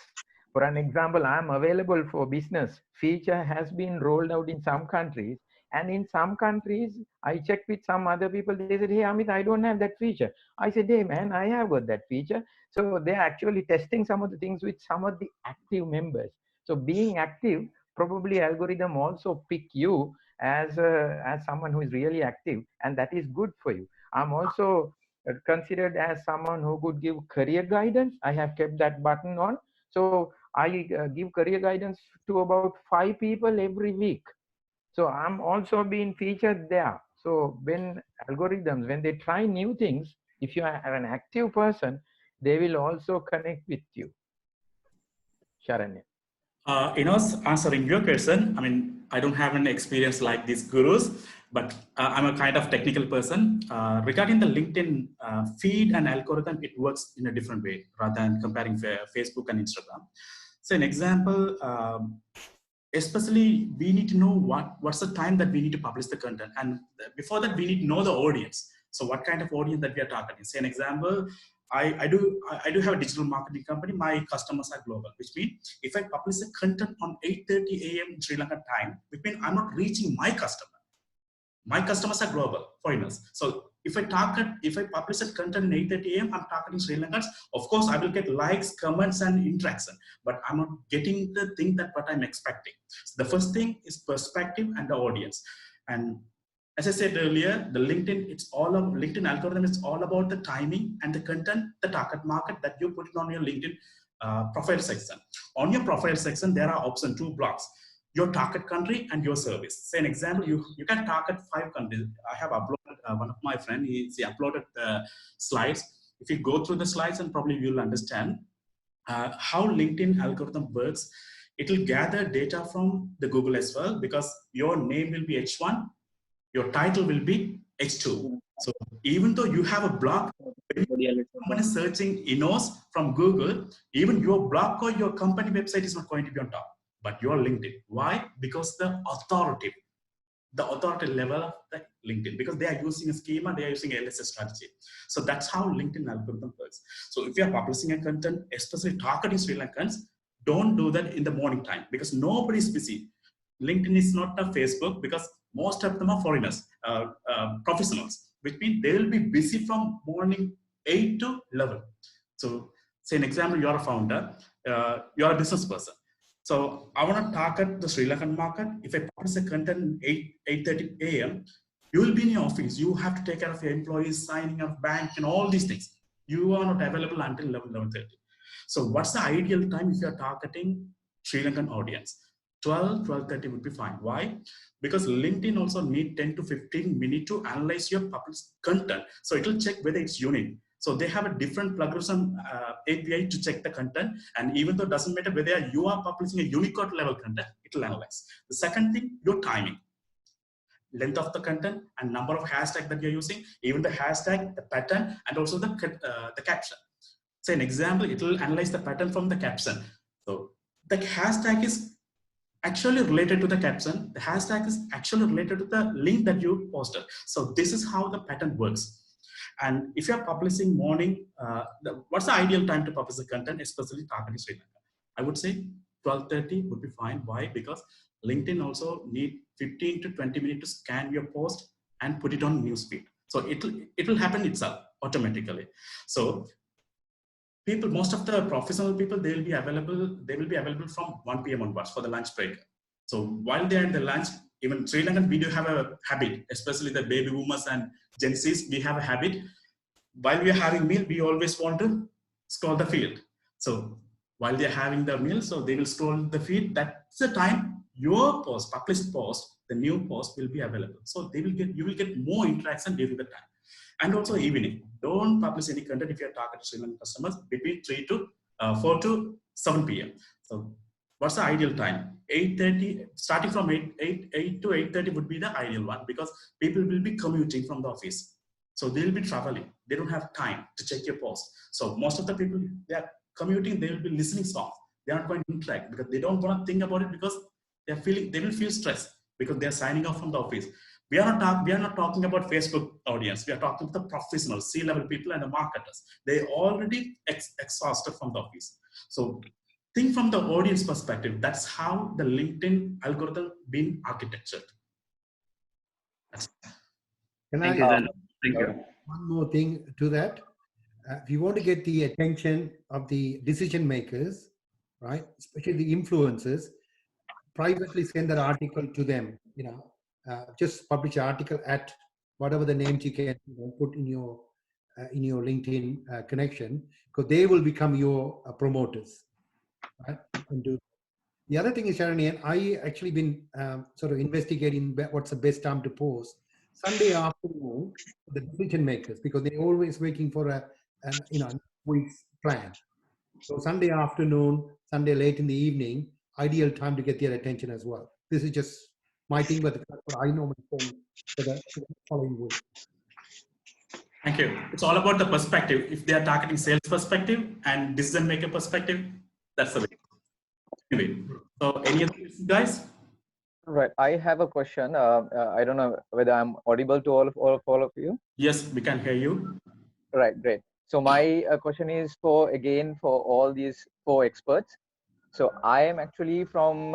For an example, I'm available for business feature has been rolled out in some countries, and in some countries I checked with some other people, they said, hey Amit, I don't have that feature. I said, hey man, I have got that feature. So they're actually testing some of the things with some of the active members. So being active, probably algorithm also pick you as someone who is really active, and that is good for you. I'm also considered as someone who could give career guidance. I have kept that button on. So I give career guidance to about 5 people every week. So I'm also being featured there. So when algorithms, when they try new things, if you are an active person, they will also connect with you. Sharanyan. Answering your question, I mean, I don't have an experience like these gurus, but I'm a kind of technical person. Regarding the LinkedIn feed and algorithm, it works in a different way rather than comparing Facebook and Instagram. So an example, especially we need to know what's the time that we need to publish the content, and before that we need to know the audience. So what kind of audience that we are targeting. Say an example, I do have a digital marketing company. My customers are global, which means if I publish a content on 8:30 a.m. Sri Lanka time, which means I'm not reaching my customer. My customers are global, foreigners. So if I publish a content in 8:30 a.m., I'm targeting Sri Lankans. Of course, I will get likes, comments, and interaction, but I'm not getting the thing that what I'm expecting. So the first thing is perspective and the audience. And as I said earlier, the LinkedIn algorithm is all about the timing and the content, the target market that you put it on your LinkedIn profile section. On your profile section, there are option 2 blocks: your target country and your service. Say an example, you can target 5 countries. I have uploaded one of my friend, he uploaded the slides. If you go through the slides, and probably you'll understand how LinkedIn algorithm works. It will gather data from the Google as well, because your name will be H1, your title will be H2. So even though you have a blog, when someone is searching Inos from Google, even your blog or your company website is not going to be on top, but your LinkedIn. Why? Because the authority level of the LinkedIn, because they are using a schema, they are using LSS strategy. So that's how LinkedIn algorithm works. So if you are publishing a content, especially targeting Sri Lankans, don't do that in the morning time, because nobody is busy. LinkedIn is not a Facebook, because most of them are foreigners, professionals, which means they will be busy from morning 8 to 11. So say an example, you're a founder, you're a business person. So I want to target the Sri Lankan market. If I publish a content 8:30 a.m., you will be in your office. You have to take care of your employees, signing up bank, and all these things. You are not available until 11:30. So what's the ideal time if you are targeting Sri Lankan audience? 12:30 would be fine. Why? Because LinkedIn also need 10 to 15 minutes to analyze your published content. So it will check whether it's unique. So they have a different plugin API to check the content. And even though it doesn't matter whether you are publishing a Unicode level content, it will analyze. The second thing, your timing, length of the content and number of hashtags that you're using, even the hashtag, the pattern, and also the caption. Say an example, it will analyze the pattern from the caption. So the hashtag is actually related to the caption. The hashtag is actually related to the link that you posted. So this is how the pattern works. And if you're publishing morning, what's the ideal time to publish the content, especially targeting Sri Lanka? I would say 12:30 would be fine. Why? Because LinkedIn also need 15 to 20 minutes to scan your post and put it on newsfeed. So it will happen itself automatically. So people, most of the professional people, they will be available from 1 p.m. onwards for the lunch break. So while they're in the lunch, even Sri Lankan, we do have a habit, especially the baby boomers and Gen Zs, we have a habit. While we are having meal, we always want to scroll the feed. So while they're having the meal, so they will scroll the feed. That's the time your post, published post, the new post will be available. So you will get more interaction during the time. And also evening. Don't publish any content if you're targeting Sri Lankan customers between 4 to 7 p.m. So what's the ideal time? 8:30, starting from 8 to 8:30 would be the ideal one, because people will be commuting from the office. So they'll be traveling. They don't have time to check your post. So most of the people, they are commuting, they will be listening songs. They aren't going to interact because they don't want to think about it, because they will feel stressed because they are signing off from the office. We are not talking about Facebook audience. We are talking to the professionals, C-level people and the marketers. They already exhausted from the office. So think from the audience perspective. That's how the LinkedIn algorithm been architectured. Thank you, Dhan. Thank you. One more thing to that. If you want to get the attention of the decision makers, right, especially the influencers, privately send that article to them. Just publish an article at whatever the names you can put in your LinkedIn connection, because they will become your promoters, right? And do. The other thing is, Sharanyan, I actually been sort of investigating what's the best time to post. Sunday afternoon, the decision makers, because they're always waiting for a week's plan. So Sunday afternoon, Sunday late in the evening, ideal time to get their attention as well. This is just my thing, but that's what I normally send for the following week. Thank you. It's all about the perspective. If they are targeting sales perspective and decision maker perspective, that's the way. Anyway, so any other questions, guys? Right. I have a question. I don't know whether I'm audible to all of you. Yes, we can hear you. Right. Great. So my question is for all these 4 experts. So I am actually from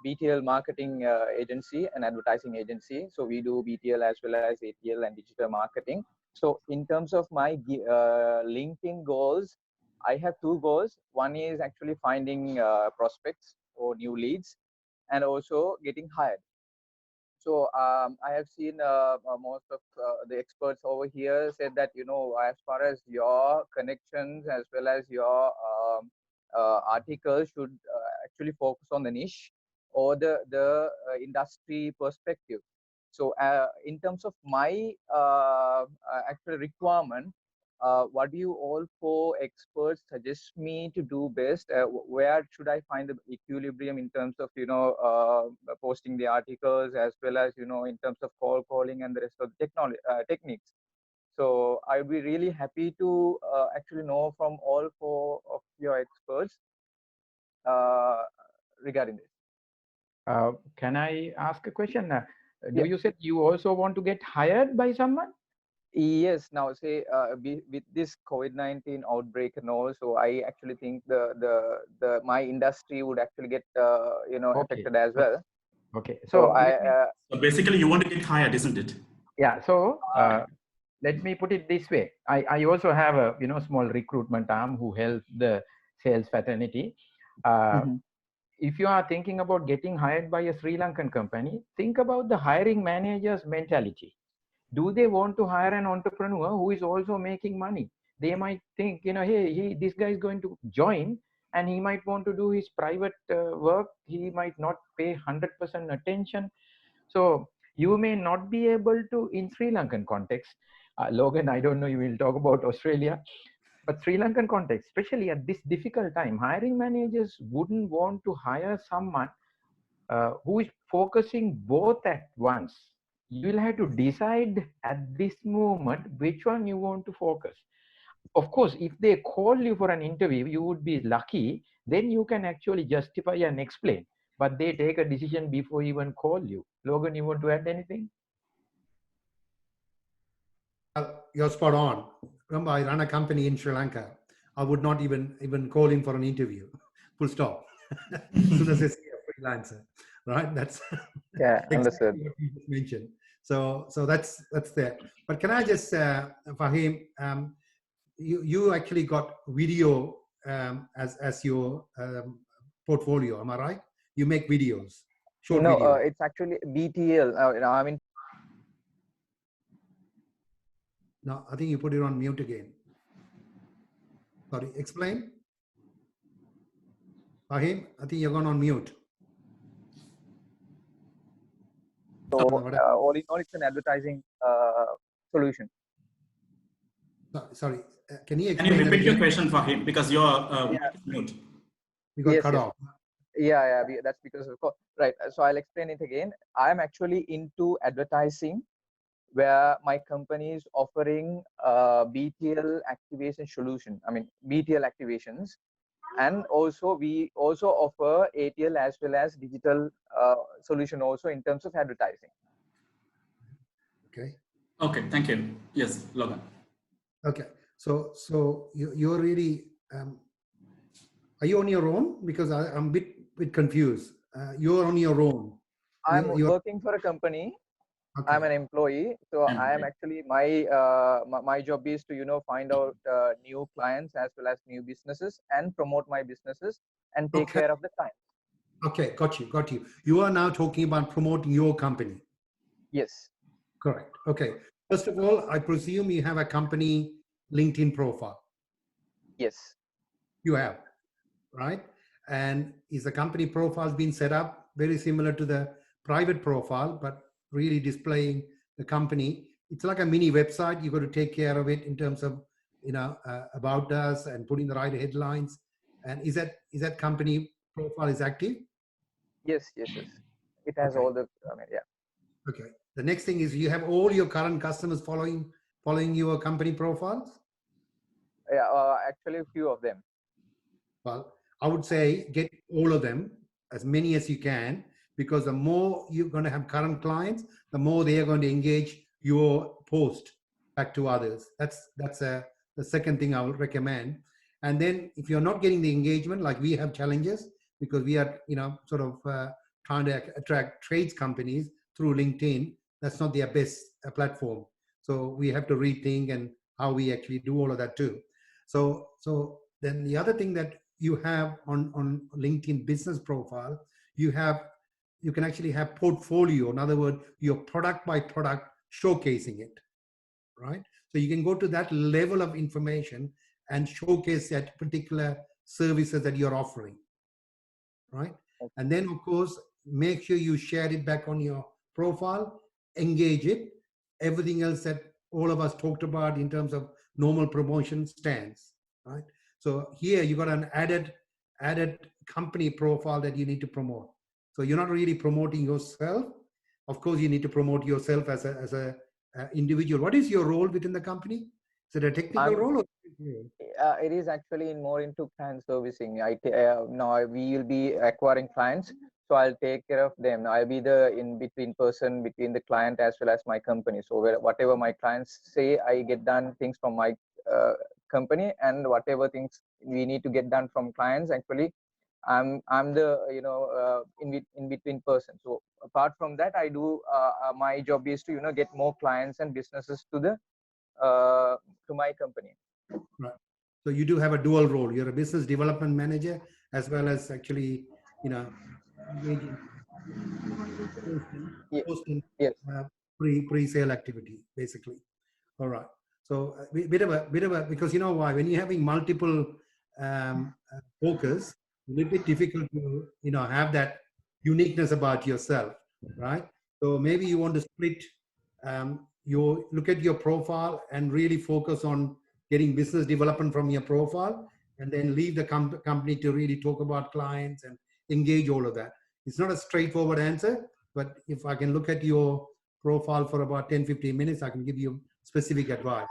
BTL marketing agency and advertising agency. So we do BTL as well as ATL and digital marketing. So in terms of my LinkedIn goals, I have 2 goals. One is actually finding prospects or new leads, and also getting hired. So I have seen most of the experts over here said that, as far as your connections as well as your articles should actually focus on the niche or the industry perspective. So in terms of my actual requirement, what do you all four experts suggest me to do best? Where should I find the equilibrium in terms of posting the articles as well as in terms of calling and the rest of the technology techniques? So I would be really happy to actually know from all four of your experts uh, regarding this. Can I ask a question? Do Yeah. you said you also want to get hired by someone? Yes. Now, say with this COVID-19 outbreak and all, so I actually think the my industry would actually get Okay. affected as well. Okay. So So basically, you want to get hired, isn't it? Yeah. So let me put it this way. I also have a small recruitment arm who helps the sales fraternity. If you are thinking about getting hired by a Sri Lankan company, think about the hiring manager's mentality. Do they want to hire an entrepreneur who is also making money? They might think, hey, this guy is going to join and he might want to do his private work. He might not pay 100% attention. So you may not be able to, in Sri Lankan context, Logan, I don't know, you will talk about Australia, but Sri Lankan context, especially at this difficult time, hiring managers wouldn't want to hire someone who is focusing both at once. You will have to decide at this moment which one you want to focus. Of course, if they call you for an interview, you would be lucky. Then you can actually justify and explain. But they take a decision before even call you. Logan, you want to add anything? You're spot on. Remember, I run a company in Sri Lanka. I would not even call him for an interview. Full stop. As soon as I see a freelancer, right? That's yeah, understood. exactly what you just mentioned. So that's there. But can I just, Fahim, you actually got video as your portfolio. Am I right? You make videos, short videos. It's actually BTL. I mean, No, I think you put it on mute again. Sorry, explain. Fahim, I think you're gone on mute. So all in all, it's an advertising solution. Sorry, can you Can you repeat your question for him because you're mute? You got cut off. Yeah, that's because of right. So I'll explain it again. I'm actually into advertising, where my company is offering BTL activation solution. I mean BTL activations, and also we also offer ATL as well as digital solution also in terms of advertising. Okay. Okay, thank you. Yes, Logan. Okay, so you're really are you on your own? Because I'm a bit confused. You're on your own. I'm working for a company. Okay. I'm an employee, so I am actually my job is to find out new clients as well as new businesses and promote my businesses and take care of the clients. Okay, got you. You are now talking about promoting your company. Yes. Correct. Okay. First of all, I presume you have a company LinkedIn profile. Yes. You have, right? And is the company profile been set up very similar to the private profile, but really displaying the company? It's like a mini website. You've got to take care of it in terms of, about us and putting the right headlines. And is that company profile is active? Yes. It has all the, yeah. Okay. The next thing is you have all your current customers following your company profiles? Yeah, actually a few of them. Well, I would say get all of them, as many as you can, because the more you're going to have current clients, the more they are going to engage your post back to others. That's the second thing I would recommend. And then if you're not getting the engagement, like we have challenges because we are, sort of trying to attract trades companies through LinkedIn. That's not their best platform. So we have to rethink and how we actually do all of that too. So then the other thing that you have on LinkedIn business profile, you have you can actually have portfolio. In other words, your product by product showcasing it, right? So you can go to that level of information and showcase that particular services that you're offering, right? And then of course, make sure you share it back on your profile, engage it. Everything else that all of us talked about in terms of normal promotion stands, right? So here you got an added company profile that you need to promote. So you're not really promoting yourself. Of course, you need to promote yourself as a individual. What is your role within the company? Is it a technical role? Or it is actually more into client servicing. Now we will be acquiring clients, so I'll take care of them. I'll be the in between person between the client as well as my company. So whatever my clients say, I get done things from my company, and whatever things we need to get done from clients, actually I'm the in between person. So apart from that, I do my job is to get more clients and businesses to my company. Right. So you do have a dual role. You're a business development manager as well as actually, engaging posting Yes. pre-sale activity, basically. All right. So bit of a because you know why, when you're having multiple focus, a little bit difficult to have that uniqueness about yourself, right? So maybe you want to split your look at your profile and really focus on getting business development from your profile, and then leave the company to really talk about clients and engage all of that. It's not a straightforward answer, but if I can look at your profile for about 10-15 minutes, I can give you specific advice.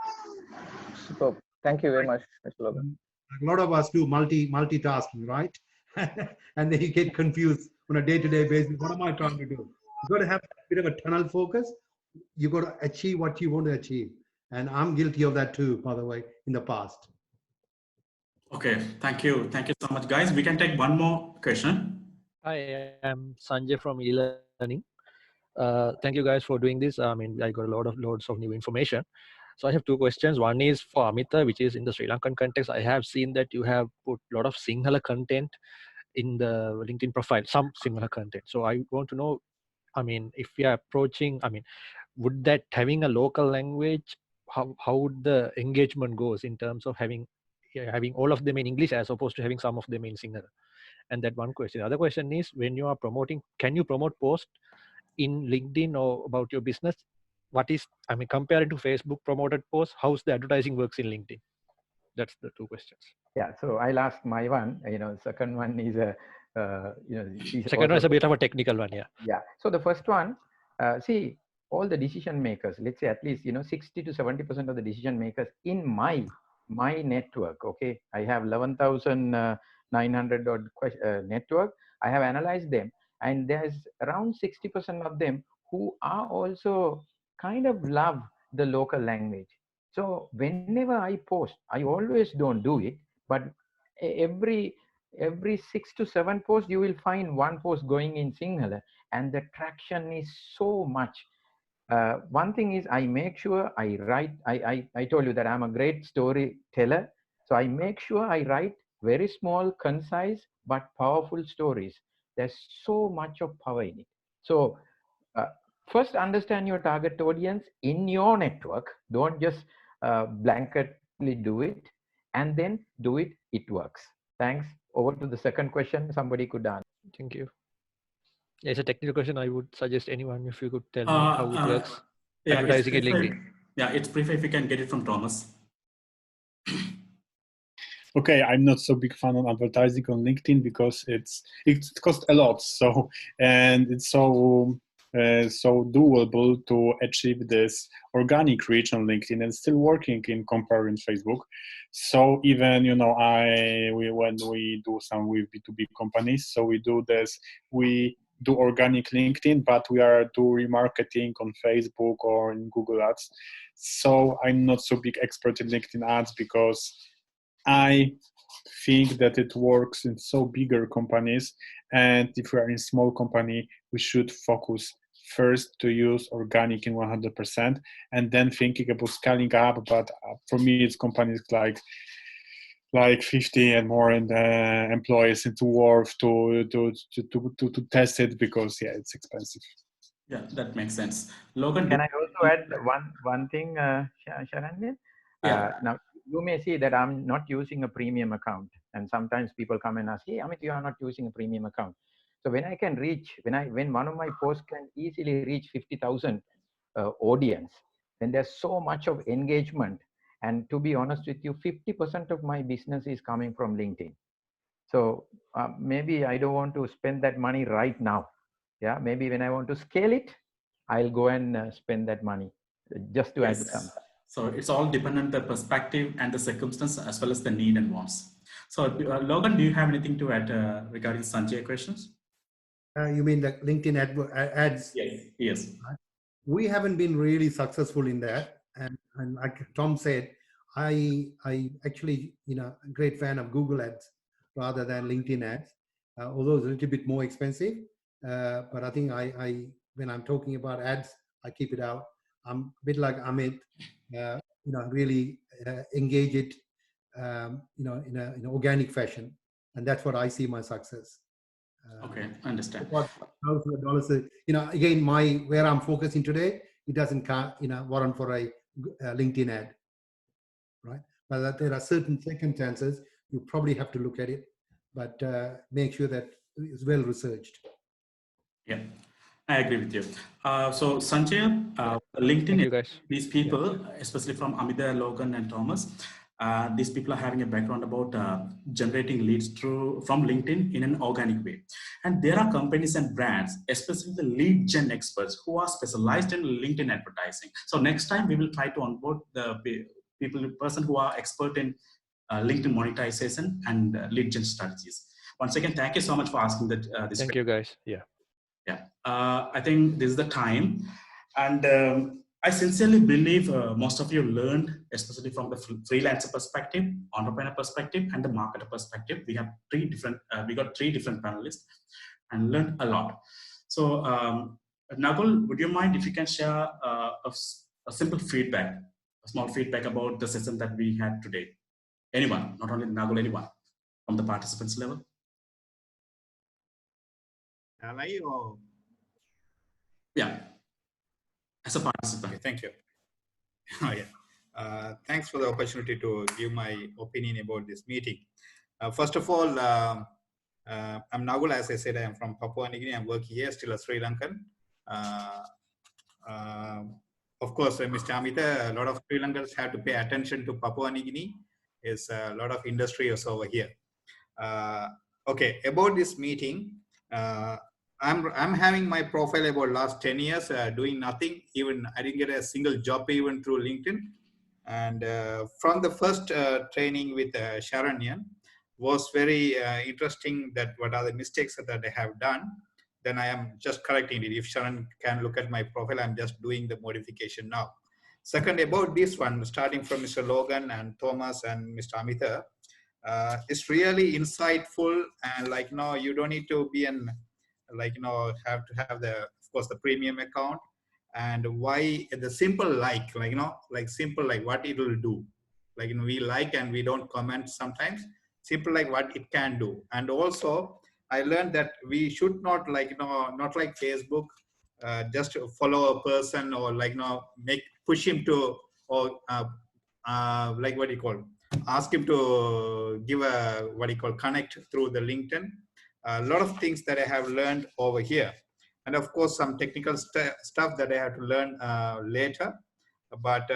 Superb. Thank you very much, Mr. Logan. A lot of us do multitasking, right? And then you get confused on a day-to-day basis. What am I trying to do? You've got to have a bit of a tunnel focus. You've got to achieve what you want to achieve. And I'm guilty of that too, by the way, in the past. Okay, thank you. Thank you so much, guys. We can take one more question. Hi, I'm Sanjay from e-learning. Thank you guys for doing this. I mean, I got loads of new information. So I have two questions. One is for Amita, which is in the Sri Lankan context. I have seen that you have put a lot of Sinhala content in the LinkedIn profile, some Sinhala content. So I want to know, I mean, if we are approaching, I mean, would that having a local language, how would the engagement goes in terms of having all of them in English as opposed to having some of them in Sinhala? And that one question. The other question is, when you are promoting, can you promote post in LinkedIn or about your business? What is, I mean, compared to Facebook promoted posts, how's the advertising works in LinkedIn? That's the two questions. Yeah, so I'll ask my one. Second one is a, second one is a bit of a technical one, yeah. Yeah. So the first one, see, all the decision makers, let's say at least 60 to 70% of the decision makers in my network. Okay, I have 11,900 network. I have analyzed them, and there's around 60% of them who are also kind of love the local language. So whenever I post, I always don't do it, but every 6 to 7 posts, you will find one post going in Sinhala, and the traction is so much. One thing is, I make sure I write, I told you that I'm a great storyteller. So I make sure I write very small, concise, but powerful stories. There's so much of power in it. So first understand your target audience in your network. Don't just blanketly do it, and then do it. It works. Thanks. Over to the second question. Somebody could answer. Thank you. Yeah, it's a technical question. I would suggest anyone if you could tell me how it works. Yeah, advertising in LinkedIn. Yeah, it's prefer if you can get it from Thomas. Okay, I'm not so big fan of advertising on LinkedIn because it costs a lot. So, and it's so doable to achieve this organic reach on LinkedIn, and still working in comparing Facebook. So even when we do some with B2B companies, so we do this, we do organic LinkedIn, but we are doing remarketing on Facebook or in Google Ads. So I'm not so big expert in LinkedIn ads because I think that it works in so bigger companies, and if we are in small company, we should focus first to use organic in 100% and then thinking about scaling up. But for me, it's companies like 50 and more employees into work to test it, because yeah, it's expensive. Yeah, that makes sense. Logan, Can I also add one thing, Sharanyan? Yeah. Now, you may see that I'm not using a premium account, and sometimes people come and ask, "Hey, Amit, you are not using a premium account." So when I can reach, when one of my posts can easily reach 50,000 audience, then there's so much of engagement. And to be honest with you, 50% of my business is coming from LinkedIn. So maybe I don't want to spend that money right now. Yeah, maybe when I want to scale it, I'll go and spend that money just to add some. So it's all dependent on the perspective and the circumstance as well as the need and wants. So Logan, do you have anything to add regarding Sanjay questions? You mean like LinkedIn ads? Yes. Yes. We haven't been really successful in that, and like Tom said, I actually a great fan of Google ads rather than LinkedIn ads, although it's a little bit more expensive. But I think I when I'm talking about ads, I keep it out. I'm a bit like Amit, really engage it, in an organic fashion, and that's what I see my success. Okay, I understand. $1,000, again, where I'm focusing today, it doesn't warrant for a LinkedIn ad, right? But there are certain circumstances you probably have to look at it, but make sure that it's well researched. Yeah, I agree with you. So Sanjay, LinkedIn, these people, especially from Amida, Logan, and Thomas, these people are having a background about generating leads from LinkedIn in an organic way. And there are companies and brands, especially the lead gen experts, who are specialized in LinkedIn advertising. So next time we will try to onboard the person who are expert in LinkedIn monetization and lead gen strategies. Once again, thank you so much for asking that. Thank you, guys. Yeah. Yeah, I think this is the time. And I sincerely believe most of you learned, especially from the freelancer perspective, entrepreneur perspective, and the marketer perspective. We have we got three different panelists and learned a lot. So Nagul, would you mind if you can share a simple feedback, a small feedback about the session that we had today? Anyone, not only Nagul, anyone from the participants level? Yeah, as a participant. Okay, thank you. Oh, yeah. Thanks for the opportunity to give my opinion about this meeting. First of all, I'm Nagul. As I said, I am from Papua New Guinea. I'm working here, still a Sri Lankan. Of course, Mr. Amita, a lot of Sri Lankans have to pay attention to Papua New Guinea. There's a lot of industry also over here. Okay, about this meeting, I'm having my profile about last 10 years, doing nothing. Even I didn't get a single job even through LinkedIn. And from the first training with Sharanyan, was very interesting that what are the mistakes that I have done. Then I am just correcting it. If Sharan can look at my profile, I'm just doing the modification now. Second, about this one, starting from Mr. Logan and Thomas and Mr. Amita, it's really insightful, and like, no, you don't need to be an, like, have to have the, of course, the premium account. And why the simple, like simple, like what it will do, like, we like and we don't comment sometimes, simple, like what it can do. And also I learned that we should not, like, not like Facebook, just follow a person or like, push him to, or like, what do you call, ask him to give a, what do you call, connect through the LinkedIn. A lot of things that I have learned over here. And of course, some technical stuff that I have to learn later. But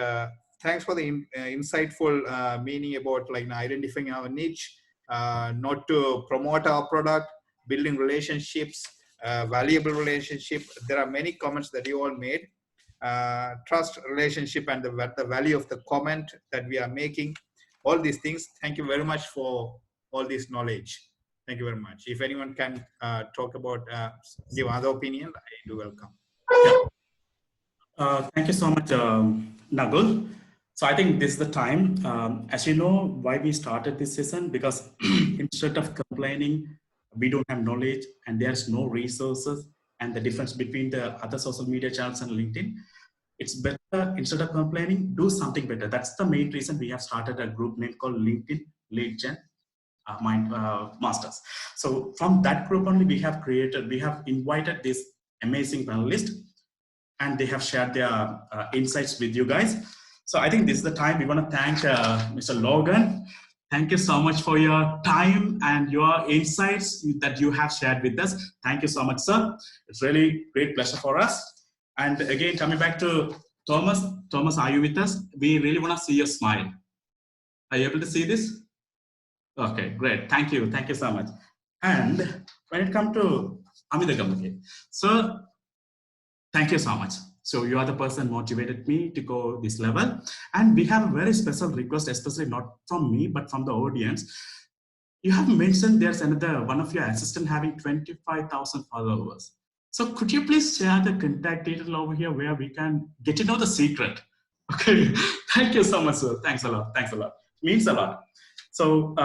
thanks for the insightful meaning about, like, identifying our niche, not to promote our product, building relationships, valuable relationship. There are many comments that you all made. Trust, relationship, and the value of the comment that we are making. All these things. Thank you very much for all this knowledge. Thank you very much. If anyone can talk about, give other opinion, I do welcome. Yeah. Thank you so much, Nagul. So I think this is the time. As you know, why we started this session, because instead of complaining, we don't have knowledge and there's no resources, and the difference between the other social media channels and LinkedIn, it's better, instead of complaining, do something better. That's the main reason we have started a group name called LinkedIn lead gen mind masters. So from that group only we have invited this amazing panelists, and they have shared their insights with you guys. So I think this is the time we want to thank Mr. Logan. Thank you so much for your time and your insights that you have shared with us. Thank you so much, sir. It's really great pleasure for us. And again, coming back to Thomas. Thomas, are you with us? We really want to see your smile. Are you able to see this? Okay, great. Thank you. Thank you so much. And when it comes to Amita Gamake, so thank you so much. So you are the person motivated me to go this level. And we have a very special request, especially not from me, but from the audience. You have mentioned there's another one of your assistant having 25,000 followers. So could you please share the contact detail over here where we can get to know the secret? Okay, thank you so much, sir. Thanks a lot. Thanks a lot. Means a lot. So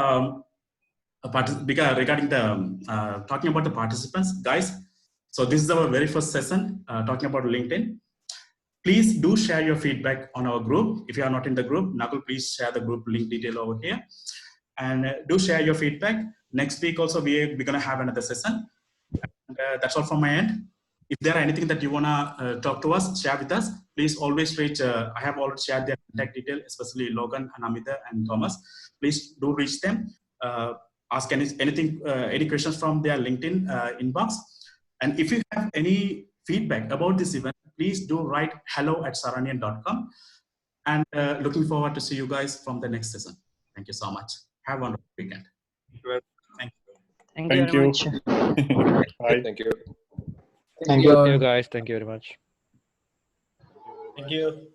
regarding the talking about the participants, guys. So this is our very first session talking about LinkedIn. Please do share your feedback on our group. If you are not in the group, Nakul, please share the group link detail over here. And do share your feedback. Next week also, we're going to have another session. And, that's all from my end. If there are anything that you want to talk to us, share with us, please always reach, I have already shared their contact detail, especially Logan and Amita and Thomas. Please do reach them. Ask anything, any questions from their LinkedIn inbox. And if you have any feedback about this event, please do write hello@sharanyan.com. And looking forward to see you guys from the next session. Thank you so much. Have a wonderful weekend. Thank you. Thank you very much. Bye. Thank you. Thank you, guys. Thank you very much. Thank you.